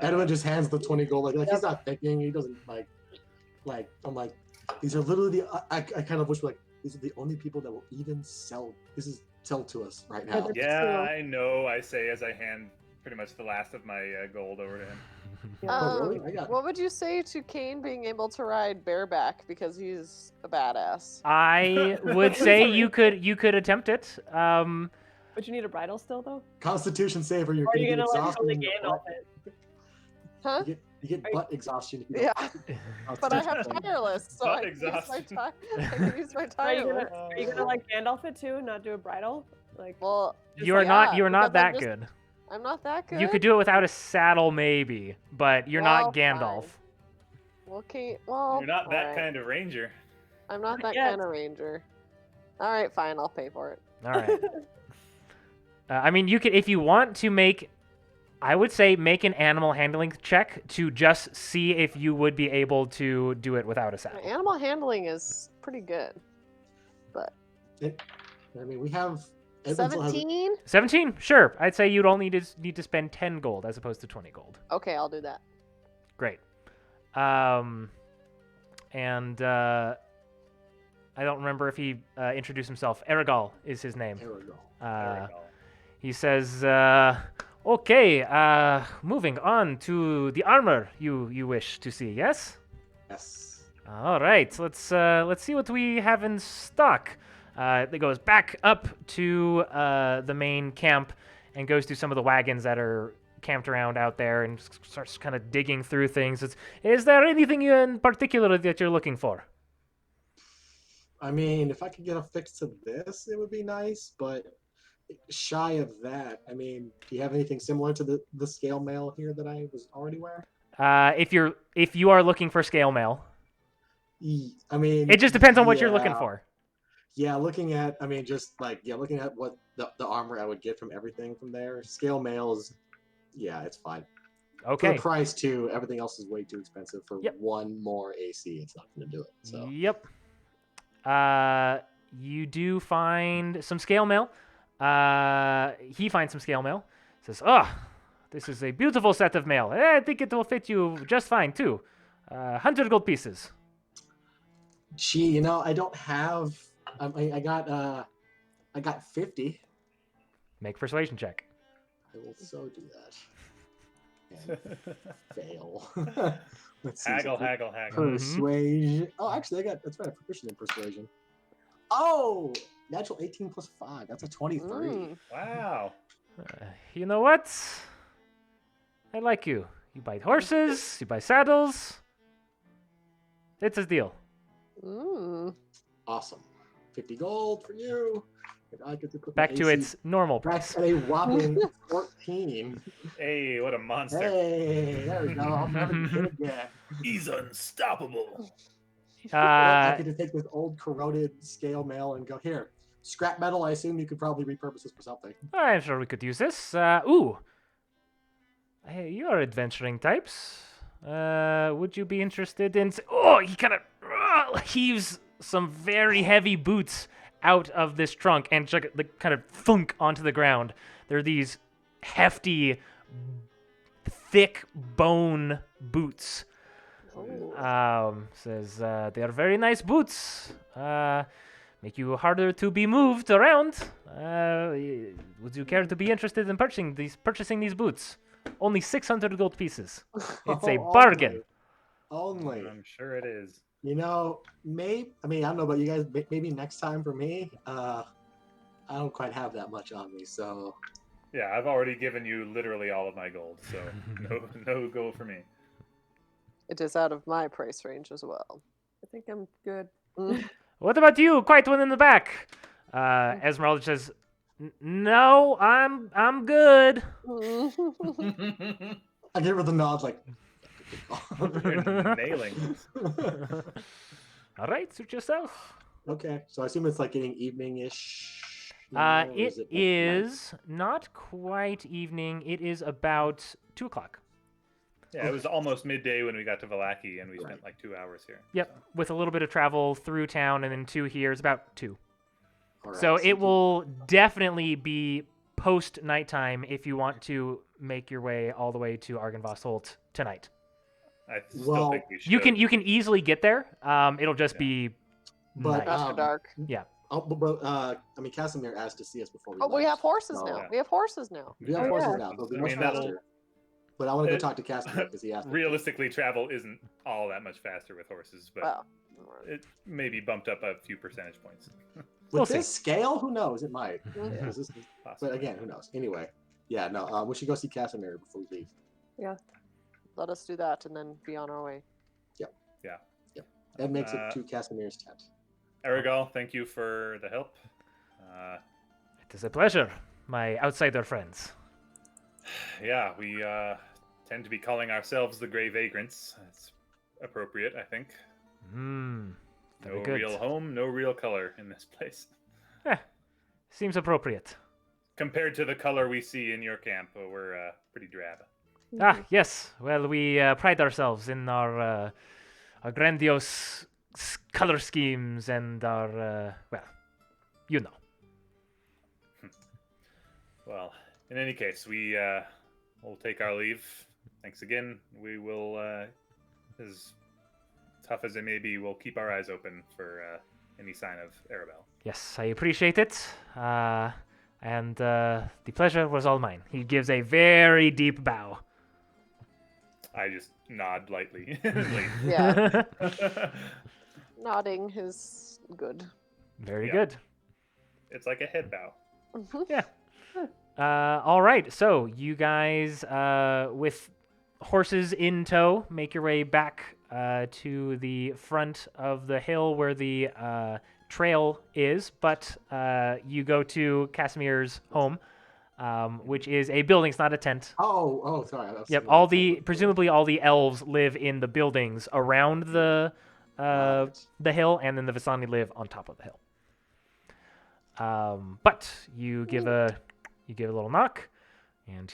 Edwin just hands the 20 gold. Like he's not thinking. He doesn't like. I'm like, these are literally the. I kind of wish these are the only people that will even sell. Sell to us right now. Yeah, True. I know. I say as I hand pretty much the last of my gold over to him. Oh, really? I got. What would you say to Kane being able to ride bareback because he's a badass? I would say you could attempt it. But you need a bridle still, though? Constitution save, or you're Or are gonna you get gonna like exhausted. totally in your Gandalf butt. it? Huh? You get butt exhaustion. If you Yeah. don't But I have Constitution save. tireless, so Butt I can use my exhaustion. I can use my Are you tireless. gonna like Gandalf it too and not do a bridle? Like, Well, You're yeah, not because I'm that just- good. I'm not that good. You could do it without a saddle maybe, but you're Well, not Gandalf. fine. Well, Kane. Well, You're not that alright. kind of ranger. I'm not that Yes. kind of ranger. All right, fine. I'll pay for it. All right. I mean, you could, if you want to make, I would say make an animal handling check to just see if you would be able to do it without a My saddle. animal handling is pretty good. I mean, we have. Edwin still has- 17. 17, sure. I'd say you'd only need to spend 10 gold as opposed to 20 gold. Okay, I'll do that. Great. And I don't remember if he introduced himself. Erigal is his name. Aragorn. He says, okay, moving on to the armor you wish to see, yes? Yes. All right, let's see what we have in stock. It goes back up to the main camp and goes to some of the wagons that are camped around out there and starts kind of digging through things. Is there anything in particular that you're looking for? I mean, if I could get a fix to this, it would be nice, but shy of that, I mean, do you have anything similar to the scale mail here that I was already wearing? If you are looking for scale mail, I mean, it just depends on what you're looking yeah. for. Yeah, looking at looking at what the armor I would get from everything from there. Scale mail is, yeah, it's fine. For Okay. the price too, everything else is way too expensive for Yep. one more AC. It's not going to do it. So Yep. You do find some scale mail. He finds some scale mail. Says, "Oh, this is a beautiful set of mail. I think it will fit you just fine too. 100 gold pieces." gee, I don't have. I got 50. Make persuasion check. I will so do that. And fail. Let's see. Haggle, something. haggle, haggle. Persuasion. Oh, actually, that's right. I'm proficient in persuasion. Oh, natural 18 plus 5. That's a 23. Mm. Wow. You know what? I like you. You buy horses. You buy saddles. It's a deal. Mm. Awesome. 50 gold for you. And I get to put Back my to AC its normal back price. at a whopping 14. Hey, what a monster. Hey, there we go. I'll never get it again. He's unstoppable. I could just take this old corroded scale mail and go here. Scrap metal. I assume you could probably repurpose this for something. I'm sure we could use this. Ooh. Hey, you're adventuring types. Would you be interested in... Oh, he kind of heaves some very heavy boots out of this trunk and kind of thunk onto the ground. They're these hefty, thick bone boots. Oh. Says, they are very nice boots. make you harder to be moved around. Would you care to be interested in purchasing these boots? Only 600 gold pieces. It's a Oh, bargain. Only. I'm sure it is. You know, maybe. I mean, I don't know about you guys. Maybe next time for me. I don't quite have that much on me, so. Yeah, I've already given you literally all of my gold, so no gold for me. It is out of my price range as well. I think I'm good. What about you, quiet one in the back? Esmeralda says, "No, I'm good." I give her the nod, like. You're nailing this. All right, suit yourself. Okay, so I assume it's like getting evening-ish. It is not quite evening. It is about 2 o'clock. Yeah, it was almost midday when we got to Vallaki, and we spent like 2 hours here. Yep, so. with a little bit of travel through town and then 2 here is about 2. Alright, So it will definitely be post nighttime if you want to make your way all the way to Argynvost tonight. I still Well, think we should. You can easily get there. It'll just be But night. After dark. I mean, Casimir asked to see us before we Oh, left. we have horses so- now. Yeah. We have horses now. We have Oh, horses yeah. now, so it'll be I much mean, that'll- faster. But I want to go it- talk to Casimir because he asked. me to. Realistically, travel isn't all that much faster with horses, but Well, it may be bumped up a few percentage points. With We'll this scale, who knows? It might. Mhm. 'Cause this is- Possibly. but again, who knows? Anyway, yeah, no, we should go see Casimir before we leave. let us do that and then be on our way. That makes it to Casimir's tent. Aragal, thank you for the help. It is a pleasure, my outsider friends. Yeah, we tend to be calling ourselves the Grey Vagrants. That's appropriate, I think. Very No good. real home, no real color in this place. Seems appropriate. Compared to the color we see in your camp, we're pretty drab. Ah, yes. Well, we pride ourselves in our grandiose color schemes and our, well, you know. Well, in any case, we will take our leave. Thanks again. We will, as tough as it may be, we'll keep our eyes open for any sign of Arabelle. Yes, I appreciate it. And the pleasure was all mine. He gives a very deep bow. I just nod lightly. Yeah. Nodding is good. Very Yeah. good. It's like a head bow. All right, so you guys, with horses in tow, make your way back to the front of the hill where the trail is, but you go to Casimir's home, which is a building. It's not a tent. Oh, sorry. Yep, presumably all the elves live in the buildings around the hill, and then the Vistani live on top of the hill. But you give a little knock, and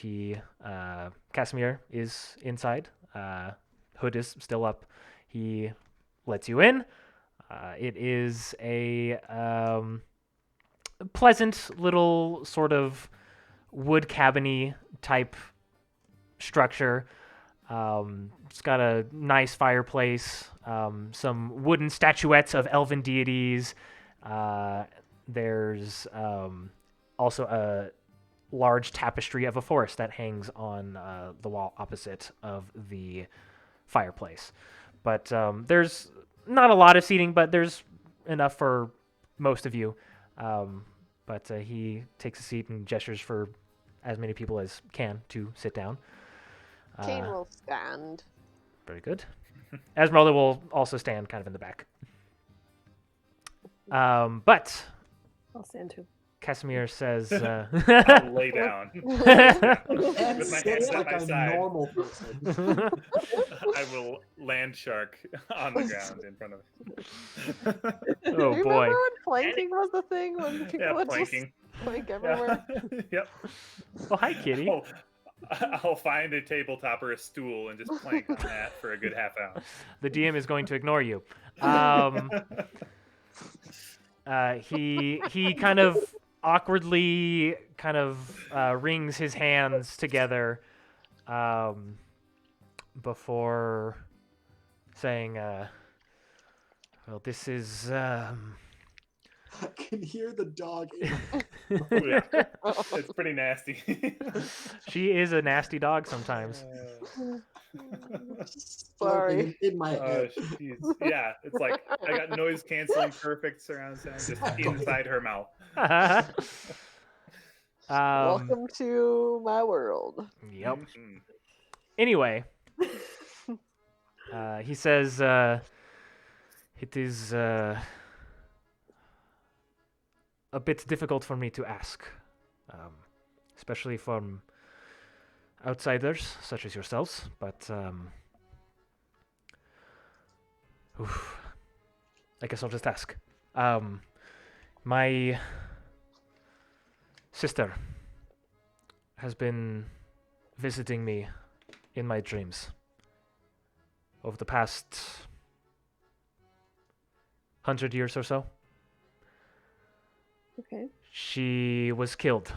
Casimir is inside. Hood is still up. He lets you in. It is a pleasant little sort of wood cabin-y type structure. It's got a nice fireplace, some wooden statuettes of elven deities. There's also a large tapestry of a forest that hangs on the wall opposite of the fireplace. But there's not a lot of seating, but there's enough for most of you. But he takes a seat and gestures for as many people as can to sit down. Kane will stand. Very good. Esmeralda will also stand kind of in the back. But I'll stand too. Casimir says, I'll lay down. And With my hands sits at like my a side. normal person. I will land shark on the ground in front of oh Remember boy. when planking was the thing? When people Yeah, would planking. just plank everywhere? Yep. Oh, hi, kitty. I'll find a tabletop or a stool and just plank on that for a good half hour. The DM is going to ignore you. He kind of awkwardly wrings his hands together before saying, well, this is I can hear the dog. Oh, yeah. It's pretty nasty. She is a nasty dog sometimes. Sorry. in my head. Yeah, it's like I got noise canceling perfect surround sound just inside her mouth. Welcome to my world. Yep. Mhm. Anyway, he says it is a bit difficult for me to ask, especially from outsiders such as yourselves. But I guess I'll just ask. My sister has been visiting me in my dreams over the past 100 years or so. Okay. She was killed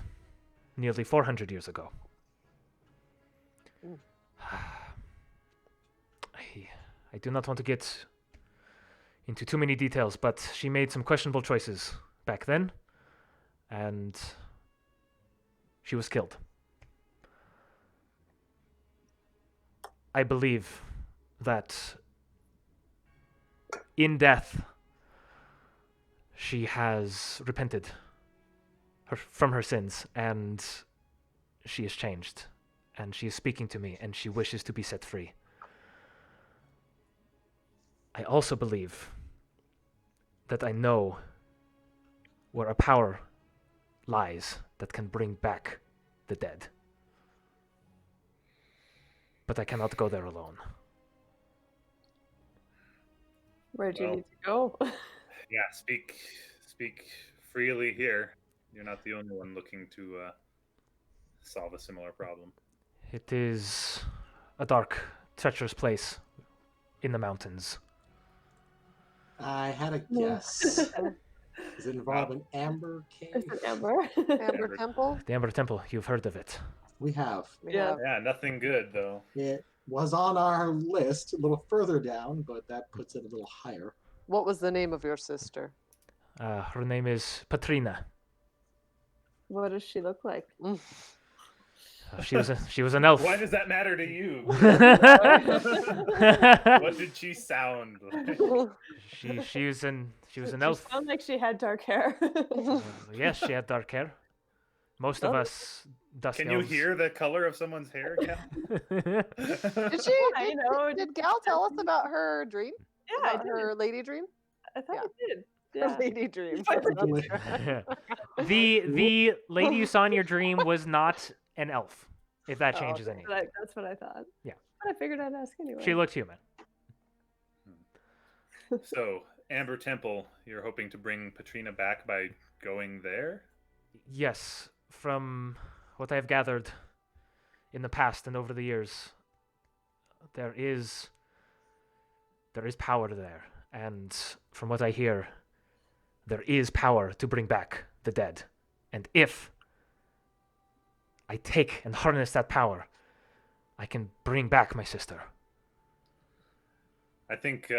nearly 400 years ago. Mm. I do not want to get into too many details, but she made some questionable choices back then, and she was killed. I believe that in death, she has repented from her sins, and she is changed, and she is speaking to me, and she wishes to be set free. I also believe that I know where a power lies that can bring back the dead. But I cannot go there alone. Where do you Well, need to go? Yeah, speak freely here. You're not the only one looking to solve a similar problem. It is a dark, treacherous place in the mountains. I had a Yeah. guess. Does it involve an amber cave? It's an amber. Amber Temple? The Amber Temple, you've heard of it. We have. Yeah. Yeah, nothing good though. It was on our list a little further down, but that puts it a little higher. What was the name of your sister? Her name is Patrina. What does she look like? She was an elf. Why does that matter to you? What did she sound like? she was an She elf. sounded like she had dark hair. Yes, she had dark hair. Most of Oh. us dust Can you elves. hear the color of someone's hair, Cal? Did she? I Did, know. did Gal tell us about her dream? Yeah, I About did. her lady dream? I thought Yeah. I did. Her Yeah. lady dream. the lady you saw in your dream was not an elf. If that Oh, changes okay. anything, That's what I thought. Yeah. But I figured I'd ask anyway. she looked human. So, Amber Temple, you're hoping to bring Patrina back by going there? Yes, from what I've gathered in the past and over the years, there is power there, and from what I hear, there is power to bring back the dead. And if I take and harness that power, I can bring back my sister. I think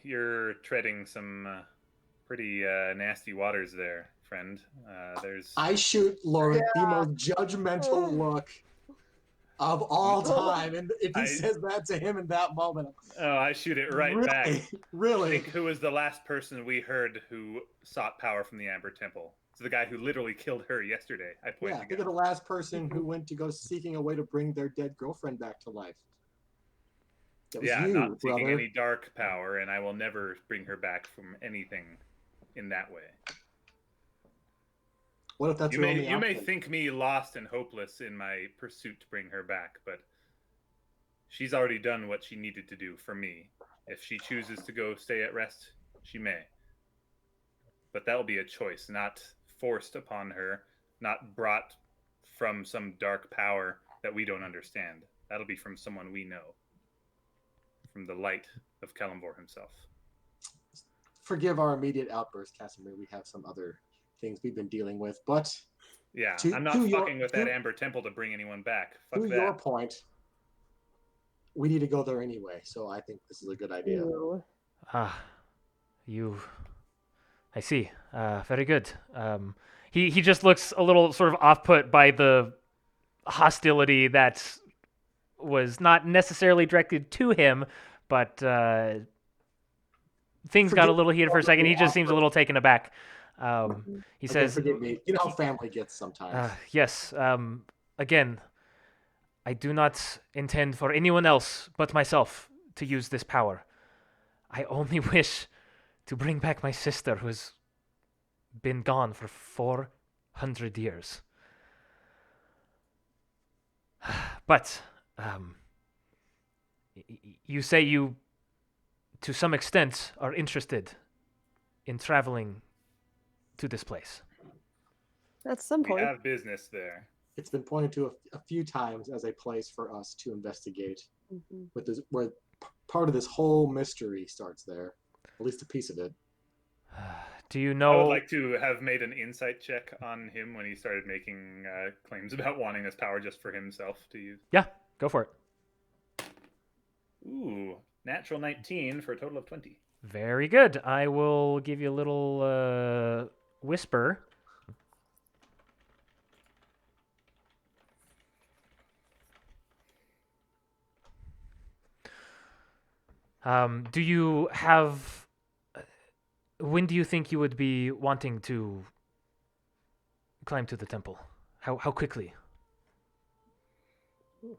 you're treading some pretty nasty waters there, friend. There's I shoot Lauren the Yeah. most judgmental look of all time, and if he says that to him in that moment, I shoot it right really, back. really. Think who was the last person we heard who sought power from the Amber Temple? It's the guy who literally killed her yesterday. I point Yeah, to think of the last person who went to go seeking a way to bring their dead girlfriend back to life. That was Yeah, you, not seeking brother. any dark power, and I will never bring her back from anything in that way. What if that's You your may only you may option? think me lost and hopeless in my pursuit to bring her back, but she's already done what she needed to do for me. If she chooses to go stay at rest, she may. But that will be a choice, not forced upon her, not brought from some dark power that we don't understand. That'll be from someone we know, from the light of Kalimvor himself. Forgive our immediate outburst, Casimir. We have some other things we've been dealing with, but Yeah, To- I'm not to your- fucking with that to- Amber Temple to bring anyone back. Fuck to that. your point, we need to go there anyway. So I think this is a good idea. Ew. You I see. Very good. He just looks a little sort of off-put by the hostility that was not necessarily directed to him, but things got a Forgive little heated for a second. He just seems a little taken aback. He Again, says, forgive me. You know how family gets sometimes. Yes, again, I do not intend for anyone else but myself to use this power. I only wish to bring back my sister who has been gone for 400 years. But, you say you, to some extent, are interested in traveling to this place. At some We point. have business there. It's been pointed to a few times as a place for us to investigate. Mhm. With this, where part of this whole mystery starts there, at least a piece of it. Do you I would know? like to have made an insight check on him when he started making claims about wanting this power just for himself to use. Yeah, go for it. Ooh, natural 19 for a total of 20. Very good. I will give you a little whisper. Do you have? When do you think you would be wanting to climb to the temple? How quickly?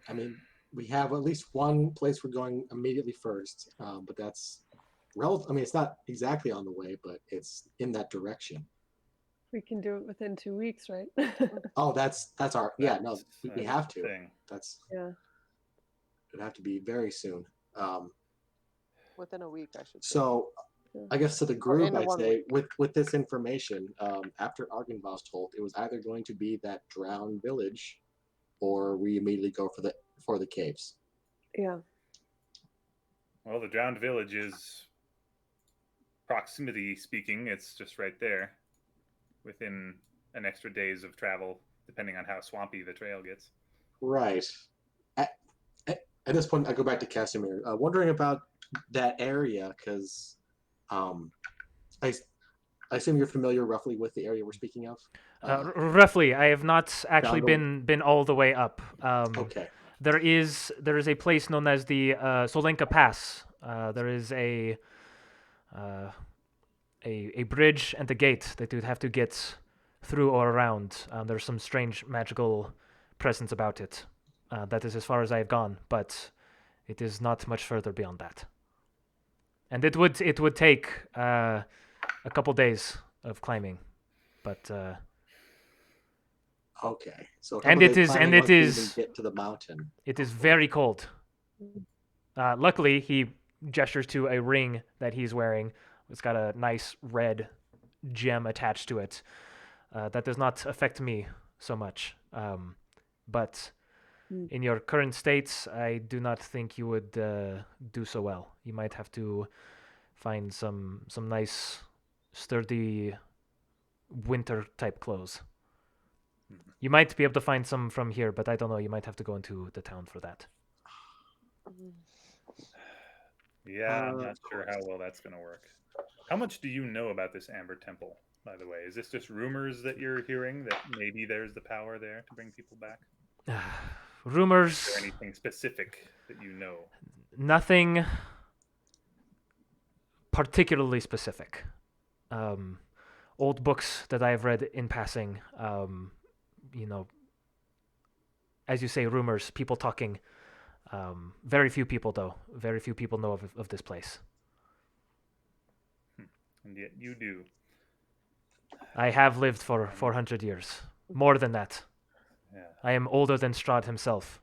I mean, we have at least one place we're going immediately first, but that's I mean, it's not exactly on the way, but it's in that direction. We can do it within 2 weeks, right? Oh, that's our no. We That's have the to. thing. That's Yeah. it'd have to be very soon. Within a week, I should say. So, I guess to the group, into I'd 1 say week. with this information, after Argenvoss told, it was either going to be that drowned village, or we immediately go for the caves. Yeah. Well, the drowned village is, proximity speaking, it's just right there, within an extra days of travel, depending on how swampy the trail gets. Right. At, at this point, I go back to Casimir, wondering about that area because I assume you're familiar roughly with the area we're speaking of. Roughly, I have not actually Found been all the way up. Okay. There is a place known as the Solenka Pass. There is a bridge and a gate that you'd have to get through or around. There's some strange magical presence about it. That is as far as I have gone, but it is not much further beyond that. And it would take a couple days of climbing, but Okay. So and it is even get to the mountain. it is very cold. Luckily, he gestures to a ring that he's wearing. It's got a nice red gem attached to it. That does not affect me so much. But in your current states, I do not think you would do so well. You might have to find some nice, sturdy winter type clothes. You might be able to find some from here, but I don't know. You might have to go into the town for that. Yeah, I'm not sure how well that's going to work. How much do you know about this Amber Temple, by the way? Is this just rumors that you're hearing that maybe there's the power there to bring people back? Rumors. Is there anything specific that you know? Nothing particularly specific. Old books that I have read in passing, as you say, rumors, people talking. Very few people, though. Very few people know of this place. And yet you do. I have lived for 400 years. More than that. Yeah. I am older than Strahd himself.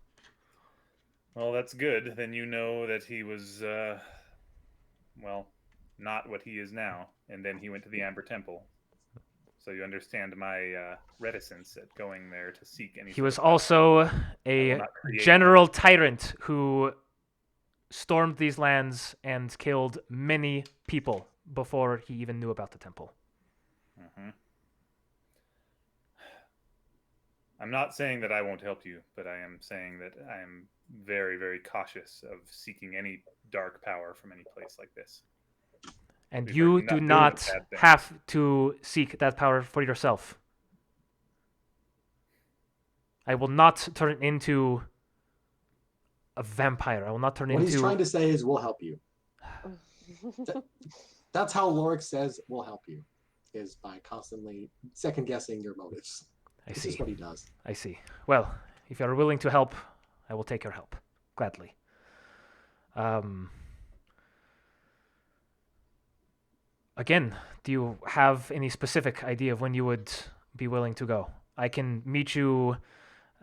Well, that's good. Then you know that he was, not what he is now. And then he went to the Amber Temple. So you understand my reticence at going there to seek any. He was also a general tyrant who stormed these lands and killed many people before he even knew about the temple. Mm-hmm. I'm not saying that I won't help you, but I am saying that I am very, very cautious of seeking any dark power from any place like this. And We've you heard do doing not bad things. have to seek that power for yourself. I will not turn into a vampire. I will not turn What into. he's trying to say is, we'll help you. That's how Lorik says we'll help you, is by constantly second guessing your motives. I This see. is what he does. I see. Well, if you are willing to help, I will take your help gladly. Again, do you have any specific idea of when you would be willing to go? I can meet you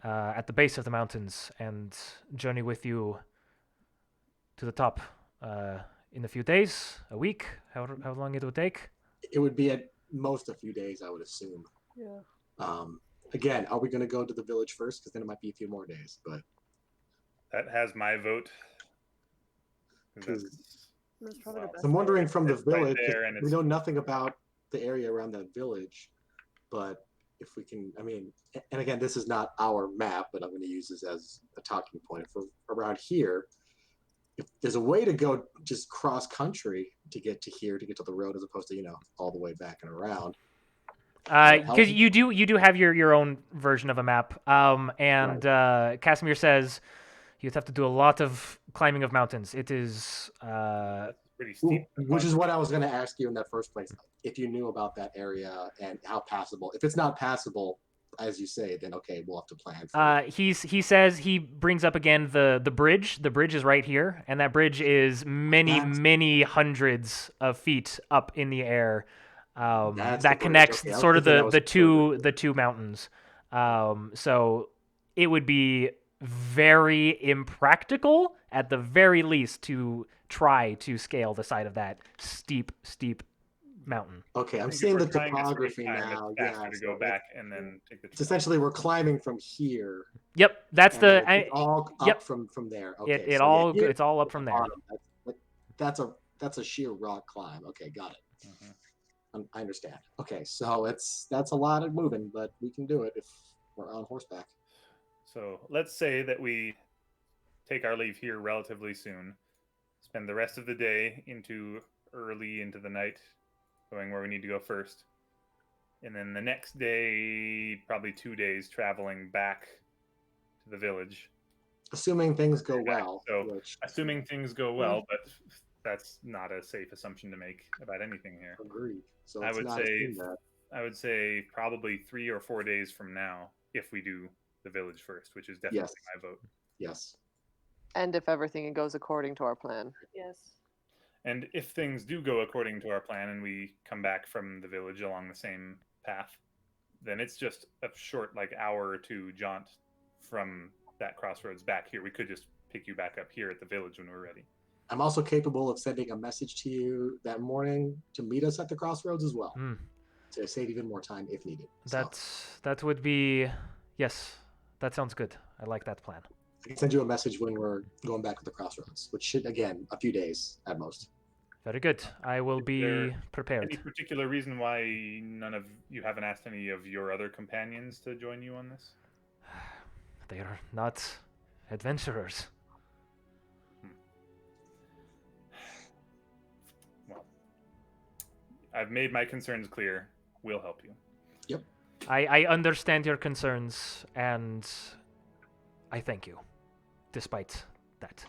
at the base of the mountains and journey with you to the top in a few days, a week, how long it would take. It would be at most a few days, I would assume. Yeah. Again, are we going to go to the village first? Because then it might be a few more days. But That has my vote. 'Cause 'Cause- That's probably Wow. the best. I'm wondering idea. from the It's right village. there and We it's- know nothing about the area around that village, but if we can, I mean, and again, this is not our map, but I'm going to use this as a talking point. If we're around here, if there's a way to go just cross country to get to here, to get to the road, as opposed to all the way back and around. Because you do have your own version of a map. And Casimir says you'd have to do a lot of climbing of mountains. It is That's pretty steep. Which is what I was going to ask you in that first place. If you knew about that area and how passable. If it's not passable, as you say, then okay, we'll have to plan for it. he says he brings up again the bridge. The bridge is right here, and that bridge is many hundreds of feet up in the air. That's the that bridge. connects Okay, I was sort of thinking that was the two mountains. So it would be very impractical at the very least to try to scale the side of that steep mountain. Okay, I'm If seeing we're the trying to save topography time, now. It's faster Yeah, to go so back and then take the it's essentially we're climbing from here. Yep, that's and the it's all yep. up from there. Okay, It so all here it's all up at from the there. bottom, that's a sheer rock climb. Okay, got it. Mhm. I understand. Okay, so that's a lot of moving, but we can do it if we're on horseback. So let's say that we take our leave here relatively soon, spend the rest of the day early into the night, going where we need to go first, and then the next day, probably 2 days, traveling back to the village. Assuming things go well. So, Which assuming things go well, but that's not a safe assumption to make about anything here. agreed. So I it's would not say assume that. I would say probably 3 or 4 days from now, if we do the village first, which is definitely Yes. my vote. Yes. And if everything goes according to our plan. Yes. And if things do go according to our plan and we come back from the village along the same path, then it's just a short, hour or two jaunt from that crossroads back here. We could just pick you back up here at the village when we're ready. I'm also capable of sending a message to you that morning to meet us at the crossroads as well, to save even more time if needed. That would be yes. That sounds good. I like that plan. I can send you a message when we're going back to the crossroads, which should, again, a few days at most. Very good. I will be there prepared. Any particular reason why none of you haven't asked any of your other companions to join you on this? They are not adventurers. Well, I've made my concerns clear. We'll help you. Yep. I understand your concerns, and I thank you, despite that,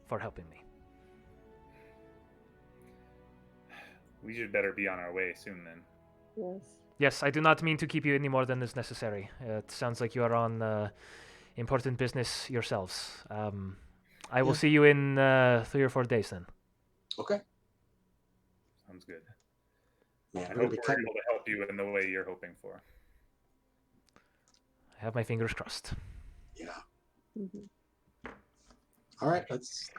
for helping me. We should better be on our way soon then. Yes. Yes, I do not mean to keep you any more than is necessary. It sounds like you are on important business yourselves. I will Yeah. see you in 3 or 4 days then. Okay. Sounds good. Man, I we're hope gonna be we're cutting. able to help you in the way you're hoping for. I have my fingers crossed. Yeah. Mm-hmm. All right. Let's.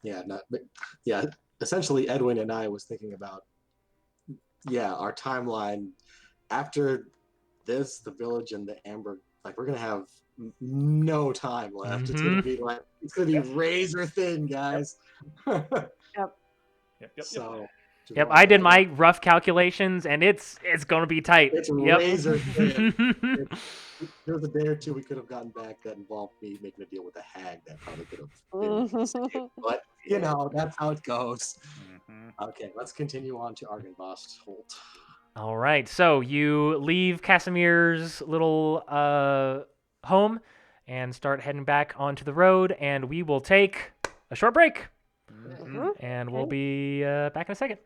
Yeah. Not. But yeah. Essentially, Edwin and I was thinking about. Yeah, our timeline after this, the village and the Amber. We're gonna have no time left. It's gonna be razor thin, guys. Yep. So. Yep, I did my rough calculations, and it's going to be tight. It's Yep. razor thin. There was a day or two we could have gotten back that involved me making a deal with a hag that probably could have been escaped. But, that's how it goes. Okay, let's continue on to Argynvost Holt. All right, so you leave Casimir's little home and start heading back onto the road, and we will take a short break, Mhm. and we'll be back in a second.